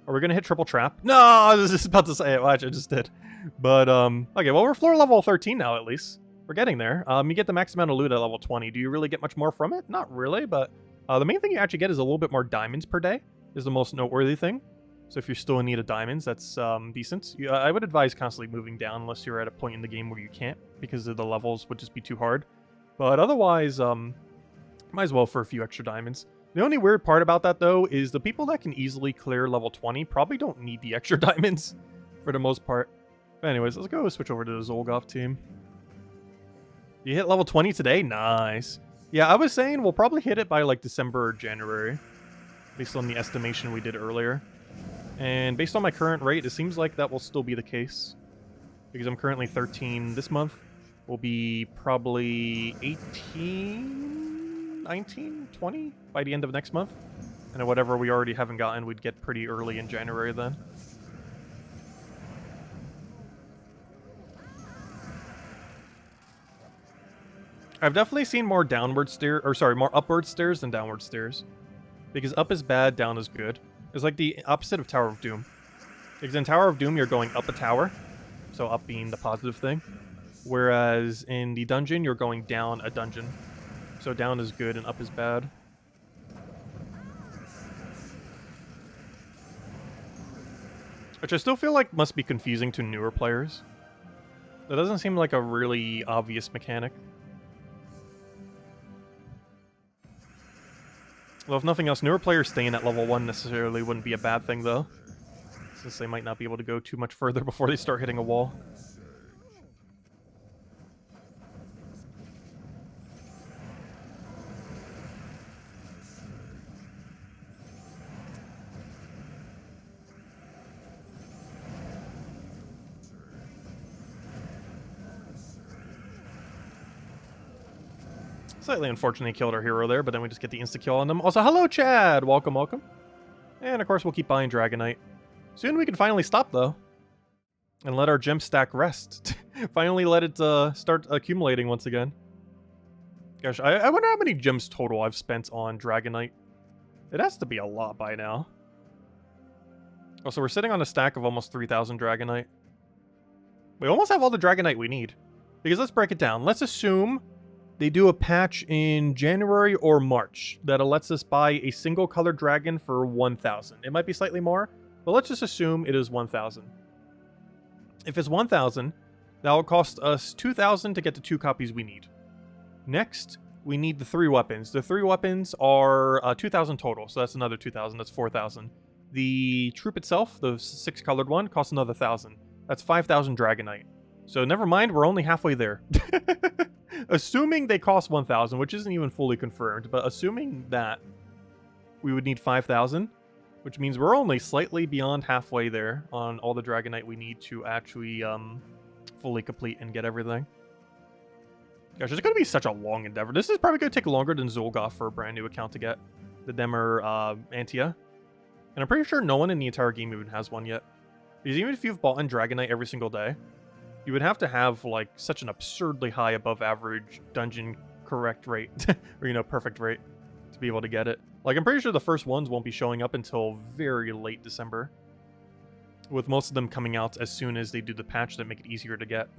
Are we going to hit triple trap? No, I was just about to say it. Watch, I just did. But, okay, well, we're floor level 13 now, at least. We're getting there. You get the max amount of loot at level 20. Do you really get much more from it? Not really, but the main thing you actually get is a little bit more diamonds per day, is the most noteworthy thing. So if you're still in need of diamonds, that's decent. I would advise constantly moving down unless you're at a point in the game where you can't, because the levels would just be too hard. But otherwise, might as well for a few extra diamonds. The only weird part about that, though, is the people that can easily clear level 20 probably don't need the extra diamonds for the most part. But anyways, let's go switch over to the Zolgoth team. You hit level 20 today? Nice. Yeah, I was saying we'll probably hit it by like December or January, based on the estimation we did earlier. And based on my current rate, it seems like that will still be the case. Because I'm currently 13 this month. We'll be probably 18 19, 20 by the end of next month. And then whatever we already haven't gotten, we'd get pretty early in January then. I've definitely seen more more upward stairs than downward stairs. Because up is bad, down is good. It's like the opposite of Tower of Doom. Because in Tower of Doom, you're going up a tower. So up being the positive thing. Whereas in the dungeon, you're going down a dungeon. So down is good and up is bad. Which I still feel like must be confusing to newer players. That doesn't seem like a really obvious mechanic. Well, if nothing else, newer players staying at level 1 necessarily wouldn't be a bad thing, though. Since they might not be able to go too much further before they start hitting a wall. Slightly unfortunately killed our hero there, but then we just get the insta-kill on them. Also, hello, Chad! Welcome, welcome. And, of course, we'll keep buying Dragonite. Soon we can finally stop, though. And let our gem stack rest. Finally let it start accumulating once again. Gosh, I wonder how many gems total I've spent on Dragonite. It has to be a lot by now. Also, we're sitting on a stack of almost 3,000 Dragonite. We almost have all the Dragonite we need. Because let's break it down. Let's assume they do a patch in January or March that lets us buy a single colored dragon for 1,000. It might be slightly more, but let's just assume it is 1,000. If it's 1,000, that will cost us 2,000 to get the 2 copies we need. Next, we need the 3 weapons. The 3 weapons are 2,000 total, so that's another 2,000. That's 4,000. The troop itself, the 6 colored one, costs another 1,000. That's 5,000 Dragonite. So never mind, we're only halfway there. Assuming they cost 1,000, which isn't even fully confirmed, but assuming that we would need 5,000, which means we're only slightly beyond halfway there on all the Dragonite we need to actually fully complete and get everything. Gosh, it's going to be such a long endeavor. This is probably going to take longer than Zolgoth for a brand new account to get. The Demer Antia. And I'm pretty sure no one in the entire game even has one yet. Because even if you've bought in Dragonite every single day, you would have to have, like, such an absurdly high above average dungeon correct rate, or, you know, perfect rate, to be able to get it. Like, I'm pretty sure the first ones won't be showing up until very late December, with most of them coming out as soon as they do the patch that make it easier to get,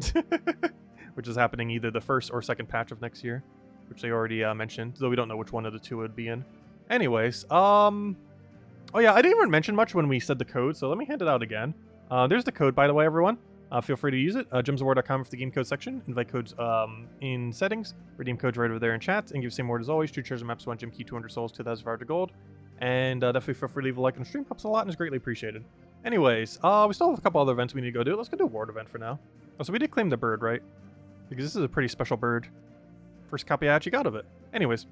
which is happening either the first or second patch of next year, which they already mentioned, though we don't know which one of the two it would be in. Anyways, oh yeah, I didn't even mention much when we said the code, so let me hand it out again. There's the code, by the way, everyone. Feel free to use it. gemsofwar.com for the game code section. Invite codes in settings. Redeem codes right over there in chat. And give the same word as always. 2 shares of maps, 1 gem key, 200 souls, 2,000 gold. And definitely feel free to leave a like on the stream. Helps a lot and is greatly appreciated. Anyways, we still have a couple other events we need to go do. Let's go do a ward event for now. Oh, so we did claim the bird, right? Because this is a pretty special bird. First copy I actually got of it. Anyways,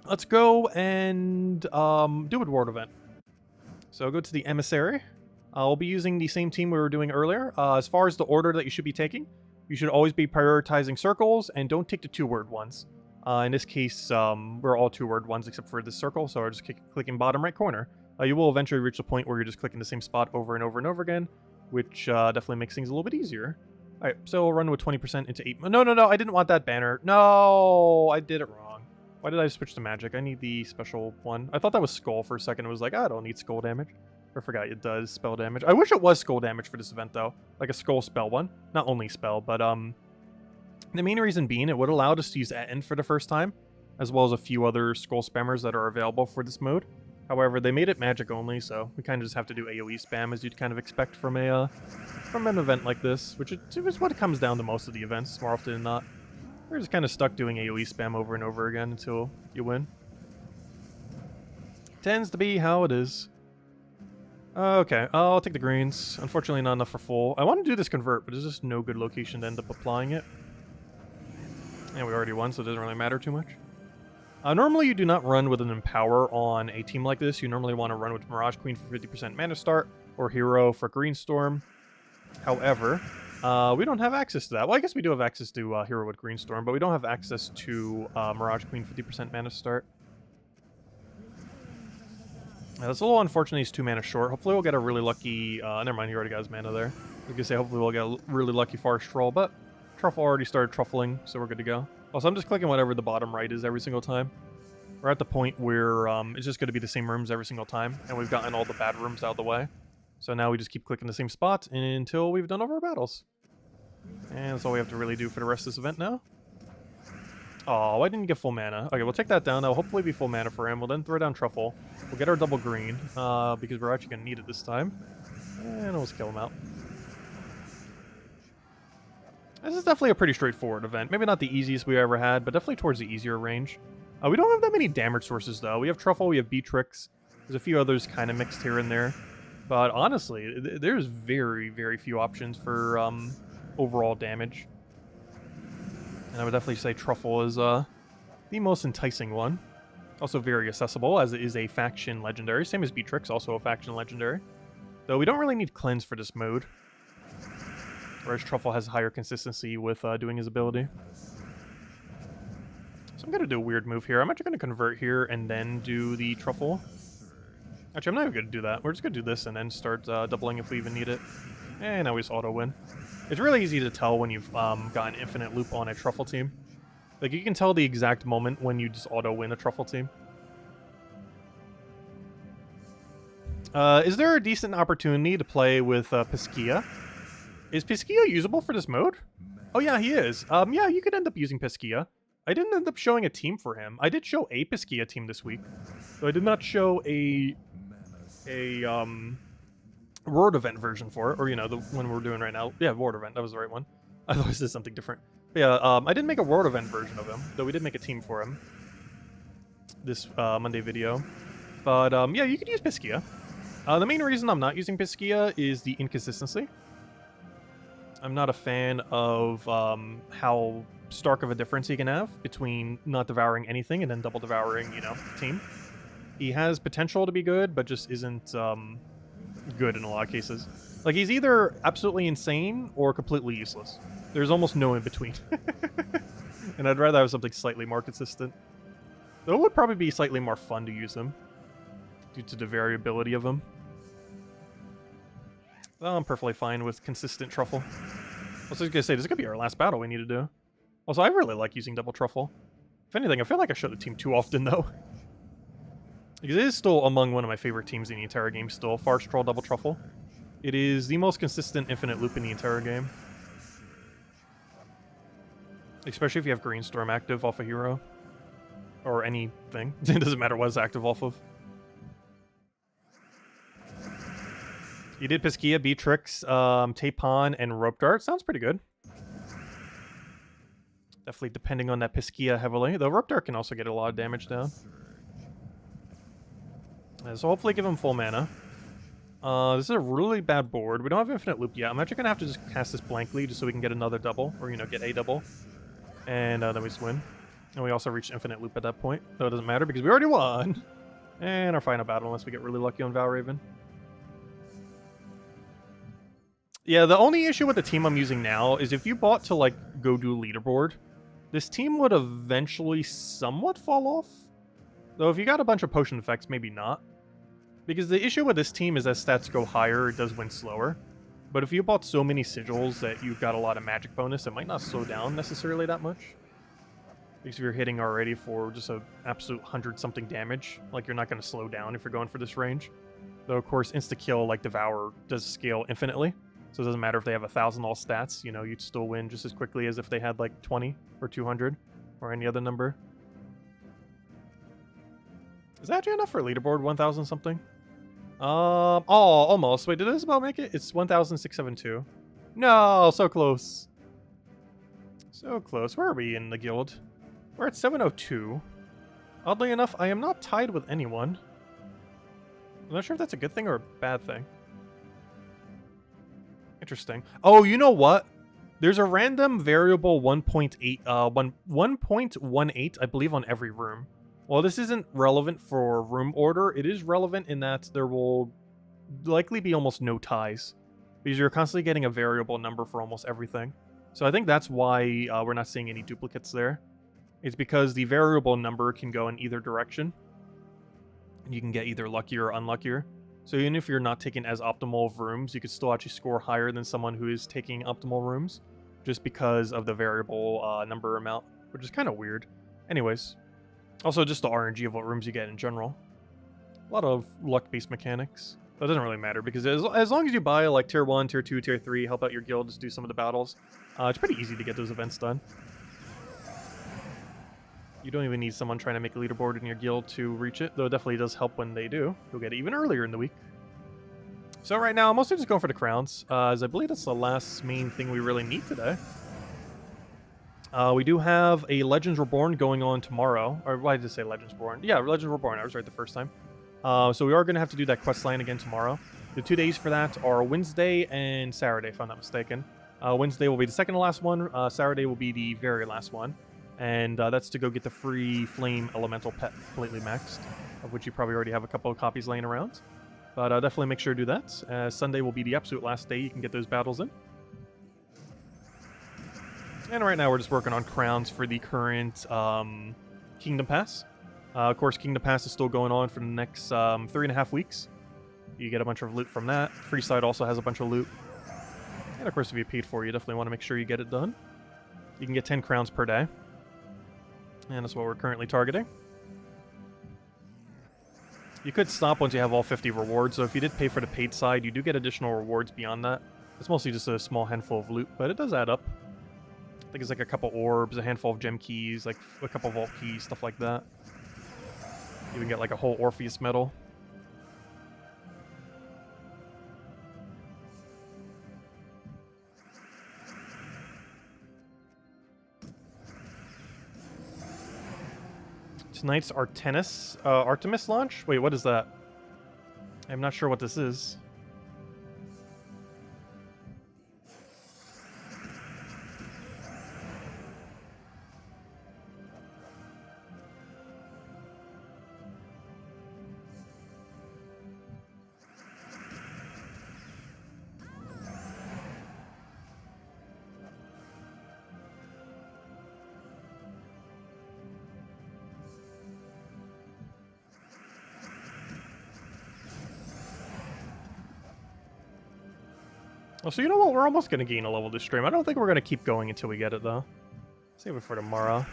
let's go and do a ward event. So go to the emissary. I'll be using the same team we were doing earlier. As far as the order that you should be taking, you should always be prioritizing circles and don't take the 2-word ones. In this case, we're all 2-word ones except for this circle, so I'm just clicking bottom right corner. You will eventually reach a point where you're just clicking the same spot over and over and over again, which definitely makes things a little bit easier. Alright, so we'll run with 20% into 8. No, I didn't want that banner. No, I did it wrong. Why did I switch to magic? I need the special one. I thought that was skull for a second. It was like, I don't need skull damage. I forgot it does spell damage. I wish it was skull damage for this event, though. Like a skull spell one. Not only spell, but the main reason being it would allow us to use end for the first time, as well as a few other skull spammers that are available for this mode. However, they made it magic only, so we kind of just have to do AoE spam as you'd kind of expect from a from an event like this, which is what it comes down to most of the events, more often than not. We're just kind of stuck doing AoE spam over and over again until you win. Tends to be how it is. Okay, I'll take the greens. Unfortunately, not enough for full. I want to do this convert, but there's just no good location to end up applying it. And we already won, so it doesn't really matter too much. Normally, you do not run with an Empower on a team like this. You normally want to run with Mirage Queen for 50% mana start, or Hero for Greenstorm. However, We don't have access to that. Well, I guess we do have access to Herowood Greenstorm, but we don't have access to Mirage Queen 50% mana start. That's a little unfortunate he's 2 mana short. Hopefully we'll get a really lucky... never mind, he already got his mana there. I was gonna say hopefully we'll get a really lucky Forest Troll, but Truffle already started truffling, so we're good to go. Also, I'm just clicking whatever the bottom right is every single time. We're at the point where it's just going to be the same rooms every single time, and we've gotten all the bad rooms out of the way. So now we just keep clicking the same spot until we've done all of our battles. And that's all we have to really do for the rest of this event now. Oh, I didn't get full mana. Okay, we'll take that down. That'll hopefully be full mana for him. We'll then throw down Truffle. We'll get our double green, because we're actually going to need it this time. And we'll just kill him out. This is definitely a pretty straightforward event. Maybe not the easiest we ever had, but definitely towards the easier range. We don't have that many damage sources, though. We have Truffle, we have Beatrix. There's a few others kind of mixed here and there. But honestly, there's very, very few options for overall damage. And I would definitely say Truffle is the most enticing one. Also very accessible, as it is a faction legendary. Same as Beatrix, also a faction legendary. Though we don't really need Cleanse for this mode. Whereas Truffle has higher consistency with doing his ability. So I'm going to do a weird move here. I'm actually going to convert here and then do the Truffle. Actually, I'm not even going to do that. We're just going to do this and then start doubling if we even need it. And now we just auto-win. It's really easy to tell when you've got an infinite loop on a Truffle team. Like, you can tell the exact moment when you just auto-win a Truffle team. Is there a decent opportunity to play with Piskia? Is Piskia usable for this mode? Oh yeah, he is. Yeah, you could end up using Piskia. I didn't end up showing a team for him. I did show a Piskia team this week. So I did not show a Road event version for it, or, you know, the one we're doing right now. Yeah, Road event, that was the right one. I thought I said something different. But yeah, I didn't make a Road event version of him, though we did make a team for him this Monday video. But yeah, you could use Piskia. The main reason I'm not using Piskia is the inconsistency. I'm not a fan of how stark of a difference he can have between not devouring anything and then double devouring, you know, the team. He has potential to be good, but just isn't good in a lot of cases. Like, he's either absolutely insane or completely useless. There's almost no in between. And I'd rather have something slightly more consistent. Though it would probably be slightly more fun to use him due to the variability of him. Well, I'm perfectly fine with consistent Truffle. I was just gonna say, this is gonna be our last battle we need to do. Also, I really like using double Truffle. If anything, I feel like I show the team too often, though. Because it is still among one of my favorite teams in the entire game still. Forest Troll, double Truffle. It is the most consistent infinite loop in the entire game. Especially if you have Greenstorm active off a hero. Or anything. It doesn't matter what it's active off of. You did Piskia, Beatrix, Tapon, and Rope Dart. Sounds pretty good. Definitely depending on that Piskia heavily. Though Rope Dart can also get a lot of damage down. So hopefully give him full mana. This is a really bad board. We don't have infinite loop yet. I'm actually going to have to just cast this blankly just so we can get another double. Or, you know, get a double. And then we just win. And we also reach infinite loop at that point. So it doesn't matter because we already won. And our final battle unless we get really lucky on Valraven. Yeah, the only issue with the team I'm using now is if you bought to, like, go do leaderboard, this team would eventually somewhat fall off. Though if you got a bunch of potion effects, maybe not. Because the issue with this team is as stats go higher, it does win slower. But if you bought so many sigils that you've got a lot of magic bonus, it might not slow down necessarily that much. Because if you're hitting already for just an absolute 100-something damage, like, you're not going to slow down if you're going for this range. Though, of course, insta-kill, like Devour, does scale infinitely. So it doesn't matter if they have 1,000 all stats, you know, you'd still win just as quickly as if they had like 20 or 200 or any other number. Is that actually enough for a leaderboard? 1,000 something? Oh, almost. Wait, did this about make it? It's 1,672. No, so close. So close. Where are we in the guild? We're at 702. Oddly enough, I am not tied with anyone. I'm not sure if that's a good thing or a bad thing. Interesting. Oh, you know what? There's a random variable 1.18, I believe, on every room. Well, this isn't relevant for room order. It is relevant in that there will likely be almost no ties. because you're constantly getting a variable number for almost everything. So I think that's why we're not seeing any duplicates there. It's because the variable number can go in either direction. You can get either luckier or unluckier. So even if you're not taking as optimal of rooms, you could still actually score higher than someone who is taking optimal rooms, just because of the variable number amount, which is kind of weird. Anyways, also just the RNG of what rooms you get in general. A lot of luck-based mechanics. That doesn't really matter, because as long as you buy like tier 1, tier 2, tier 3, help out your guilds, do some of the battles, it's pretty easy to get those events done. You don't even need someone trying to make a leaderboard in your guild to reach it, though it definitely does help when they do. You'll get it even earlier in the week. So right now, I'm mostly just going for the crowns, as I believe that's the last main thing we really need today. We do have a Legends Reborn going on tomorrow. Or why did I say Legends Reborn? Yeah, Legends Reborn. I was right the first time. So we are going to have to do that quest line again tomorrow. The 2 days for that are Wednesday and Saturday, if I'm not mistaken. Wednesday will be the second to last one. Saturday will be the very last one. And that's to go get the free Flame Elemental pet completely maxed, of which you probably already have a couple of copies laying around. But definitely make sure to do that. Sunday will be the absolute last day you can get those battles in. And right now we're just working on crowns for the current Kingdom Pass. Of course, Kingdom Pass is still going on for the next 3.5 weeks. You get a bunch of loot from that. Freeside also has a bunch of loot. And of course, if you paid for it, you definitely want to make sure you get it done. You can get 10 crowns per day. And that's what we're currently targeting. You could stop once you have all 50 rewards, so if you did pay for the paid side, you do get additional rewards beyond that. It's mostly just a small handful of loot, but it does add up. I think it's like a couple orbs, a handful of gem keys, like a couple vault keys, stuff like that. You can get like a whole Orpheus medal. Tonight's Artemis launch? Wait, what is that? I'm not sure what this is. Oh, so you know what? We're almost going to gain a level this stream. I don't think we're going to keep going until we get it, though. Save it for tomorrow.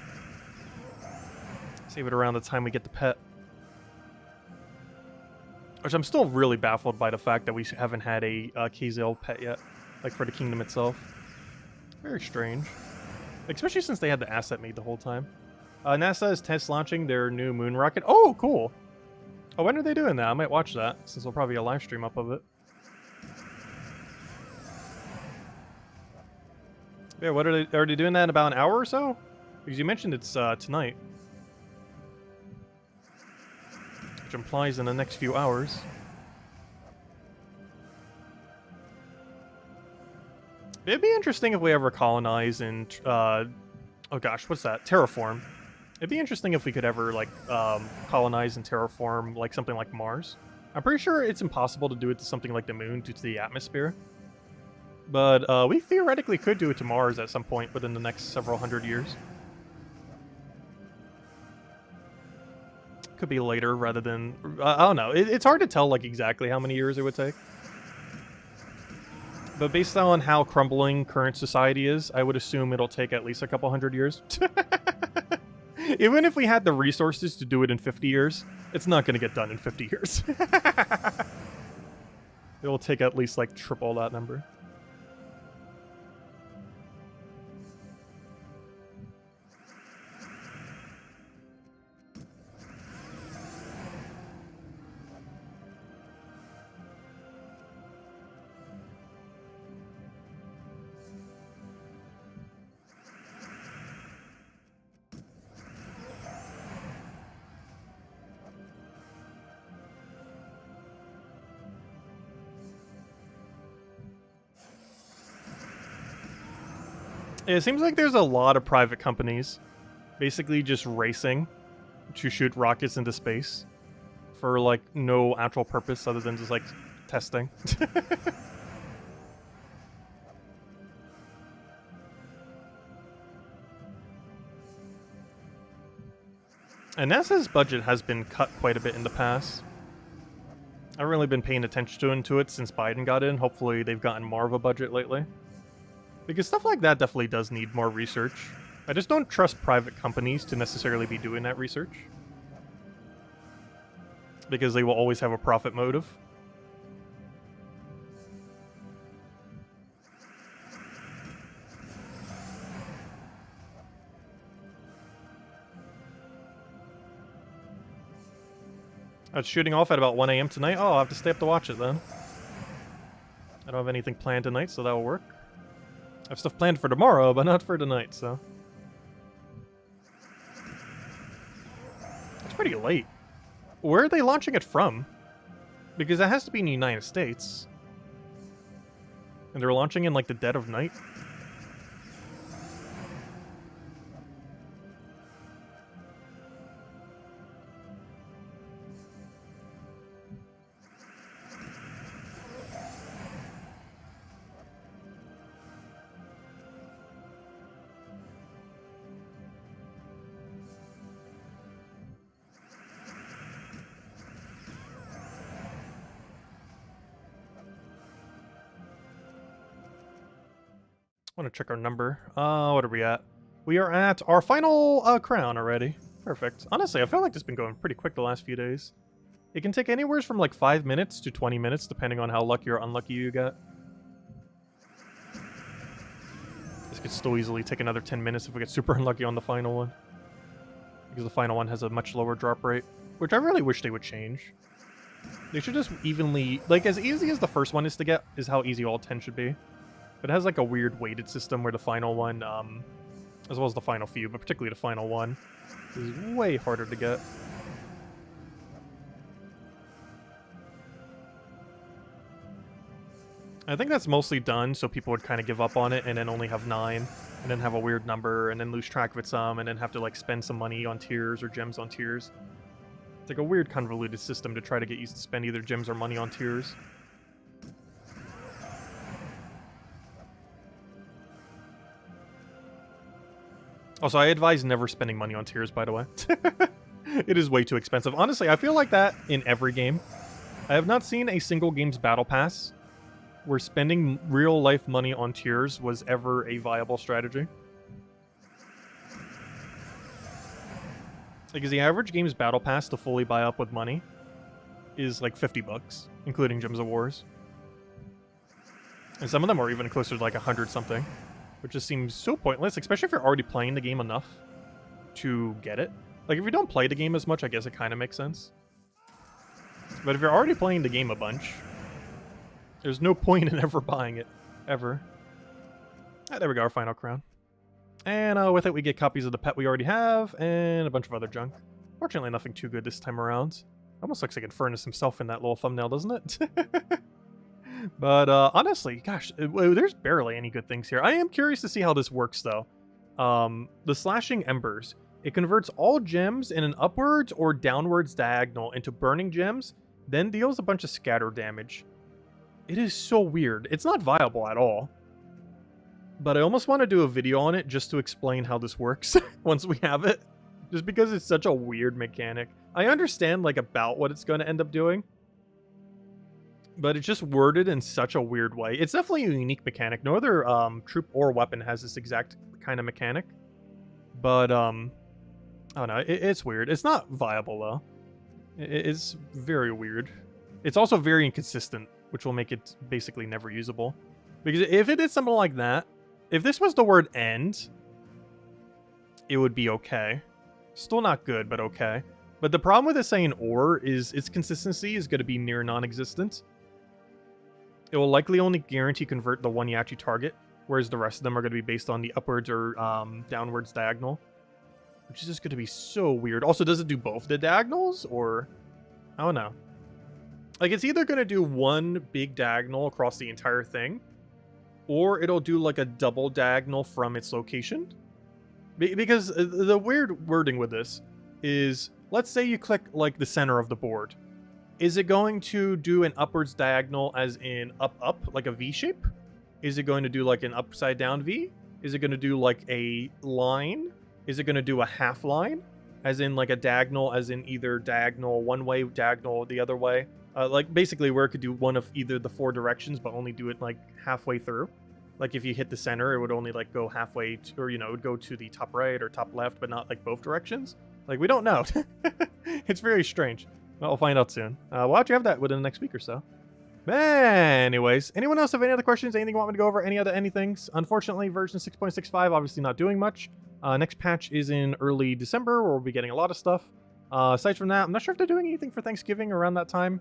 Save it around the time we get the pet. Which I'm still really baffled by the fact that we haven't had a Kazale pet yet. Like, for the kingdom itself. Very strange. Like, especially since they had the asset made the whole time. NASA is test launching their new moon rocket. Oh, cool! Oh, when are they doing that? I might watch that, since there'll probably be a live stream up of it. Yeah, what are they doing that in about an hour or so? Because you mentioned it's tonight. Which implies in the next few hours. It'd be interesting if we ever colonize and, oh gosh, what's that? Terraform. It'd be interesting if we could ever, like, colonize and terraform, like, something like Mars. I'm pretty sure it's impossible to do it to something like the moon due to the atmosphere. But we theoretically could do it to Mars at some point within the next several hundred years. Could be later rather than... I don't know. It's hard to tell like exactly how many years it would take. But based on how crumbling current society is, I would assume it'll take at least a couple hundred years. Even if we had the resources to do it in 50 years, it's not going to get done in 50 years. It will take at least like triple that number. It seems like there's a lot of private companies basically just racing to shoot rockets into space for like no actual purpose other than just like testing. And NASA's budget has been cut quite a bit in the past. I haven't really been paying attention to it since Biden got in. Hopefully they've gotten more of a budget lately. Because stuff like that definitely does need more research. I just don't trust private companies to necessarily be doing that research. Because they will always have a profit motive. It's shooting off at about 1 a.m. tonight. Oh, I'll have to stay up to watch it then. I don't have anything planned tonight, so that'll work. I have stuff planned for tomorrow, but not for tonight, so. It's pretty late. Where are they launching it from? Because it has to be in the United States. And they're launching in, like, the dead of night? I want to check our number. What are we at? We are at our final crown already. Perfect. Honestly, I feel like this has been going pretty quick the last few days. It can take anywhere from like 5 minutes to 20 minutes, depending on how lucky or unlucky you get. This could still easily take another 10 minutes if we get super unlucky on the final one. Because the final one has a much lower drop rate, which I really wish they would change. They should just evenly... Like, as easy as the first one is to get, is how easy all 10 should be. But it has like a weird weighted system where the final one, as well as the final few, but particularly the final one, is way harder to get. I think that's mostly done so people would kind of give up on it and then only have 9, and then have a weird number, and then lose track of it some, and then have to like spend some money on tiers or gems on tiers. It's like a weird convoluted system to try to get used to spend either gems or money on tiers. Also, I advise never spending money on tiers, by the way. It is way too expensive. Honestly, I feel like that in every game. I have not seen a single game's battle pass where spending real-life money on tiers was ever a viable strategy. Because the average game's battle pass to fully buy up with money is like $50, including Gems of Wars. And some of them are even closer to like 100 something. Which just seems so pointless, especially if you're already playing the game enough to get it. Like, if you don't play the game as much, I guess it kind of makes sense. But if you're already playing the game a bunch, there's no point in ever buying it. Ever. Ah, there we go, our final crown. And with it, we get copies of the pet we already have, and a bunch of other junk. Fortunately, nothing too good this time around. Almost looks like Infernus himself in that little thumbnail, doesn't it? But honestly, gosh, there's barely any good things here. I am curious to see how this works, though. The Slashing Embers. It converts all gems in an upwards or downwards diagonal into burning gems, then deals a bunch of scatter damage. It is so weird. It's not viable at all. But I almost want to do a video on it just to explain how this works once we have it. Just because it's such a weird mechanic. I understand, like, about what it's going to end up doing. But it's just worded in such a weird way. It's definitely a unique mechanic. No other troop or weapon has this exact kind of mechanic. But, I don't know. It's weird. It's not viable, though. It's very weird. It's also very inconsistent, which will make it basically never usable. Because if it did something like that, if this was the word end, it would be okay. Still not good, but okay. But the problem with it saying or is its consistency is going to be near non-existent. It will likely only guarantee convert the one you actually target, whereas the rest of them are going to be based on the upwards or downwards diagonal. Which is just going to be so weird. Also, does it do both the diagonals, or... I don't know. Like, it's either going to do one big diagonal across the entire thing, or it'll do, like, a double diagonal from its location. Because the weird wording with this is, let's say you click, like, the center of the board. Is it going to do an upwards diagonal as in up, like a V shape? Is it going to do like an upside down V? Is it going to do like a line? Is it going to do a half line? as in like a diagonal, as in either diagonal one way, diagonal the other way. Like basically where it could do one of either the 4 directions, but only do it like halfway through. Like if you hit the center, it would only like go halfway, or it would go to the top right or top left, but not like both directions. Like we don't know. It's very strange. Well, we'll find out soon. We'll actually have that within the next week or so. Anyways, anyone else have any other questions? Anything you want me to go over? Any other anythings? Unfortunately, version 6.65 obviously not doing much. Next patch is in early December, where we'll be getting a lot of stuff. Aside from that, I'm not sure if they're doing anything for Thanksgiving around that time,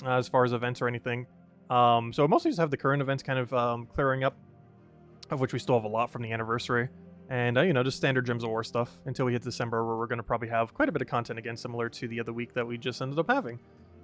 as far as events or anything. So mostly just have the current events kind of clearing up, of which we still have a lot from the anniversary. And, just standard Gems of War stuff until we hit December, where we're going to probably have quite a bit of content again, similar to the other week that we just ended up having.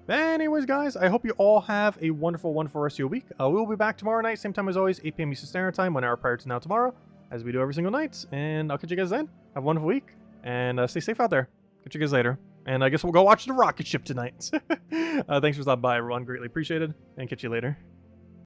Anyways, guys, I hope you all have a wonderful rest of your week. We'll be back tomorrow night, same time as always, 8 p.m. Eastern Standard Time, 1 hour prior to now tomorrow, as we do every single night. And I'll catch you guys then. Have a wonderful week, and stay safe out there. Catch you guys later. And I guess we'll go watch the rocket ship tonight. Thanks for stopping by, everyone. Greatly appreciated, and catch you later.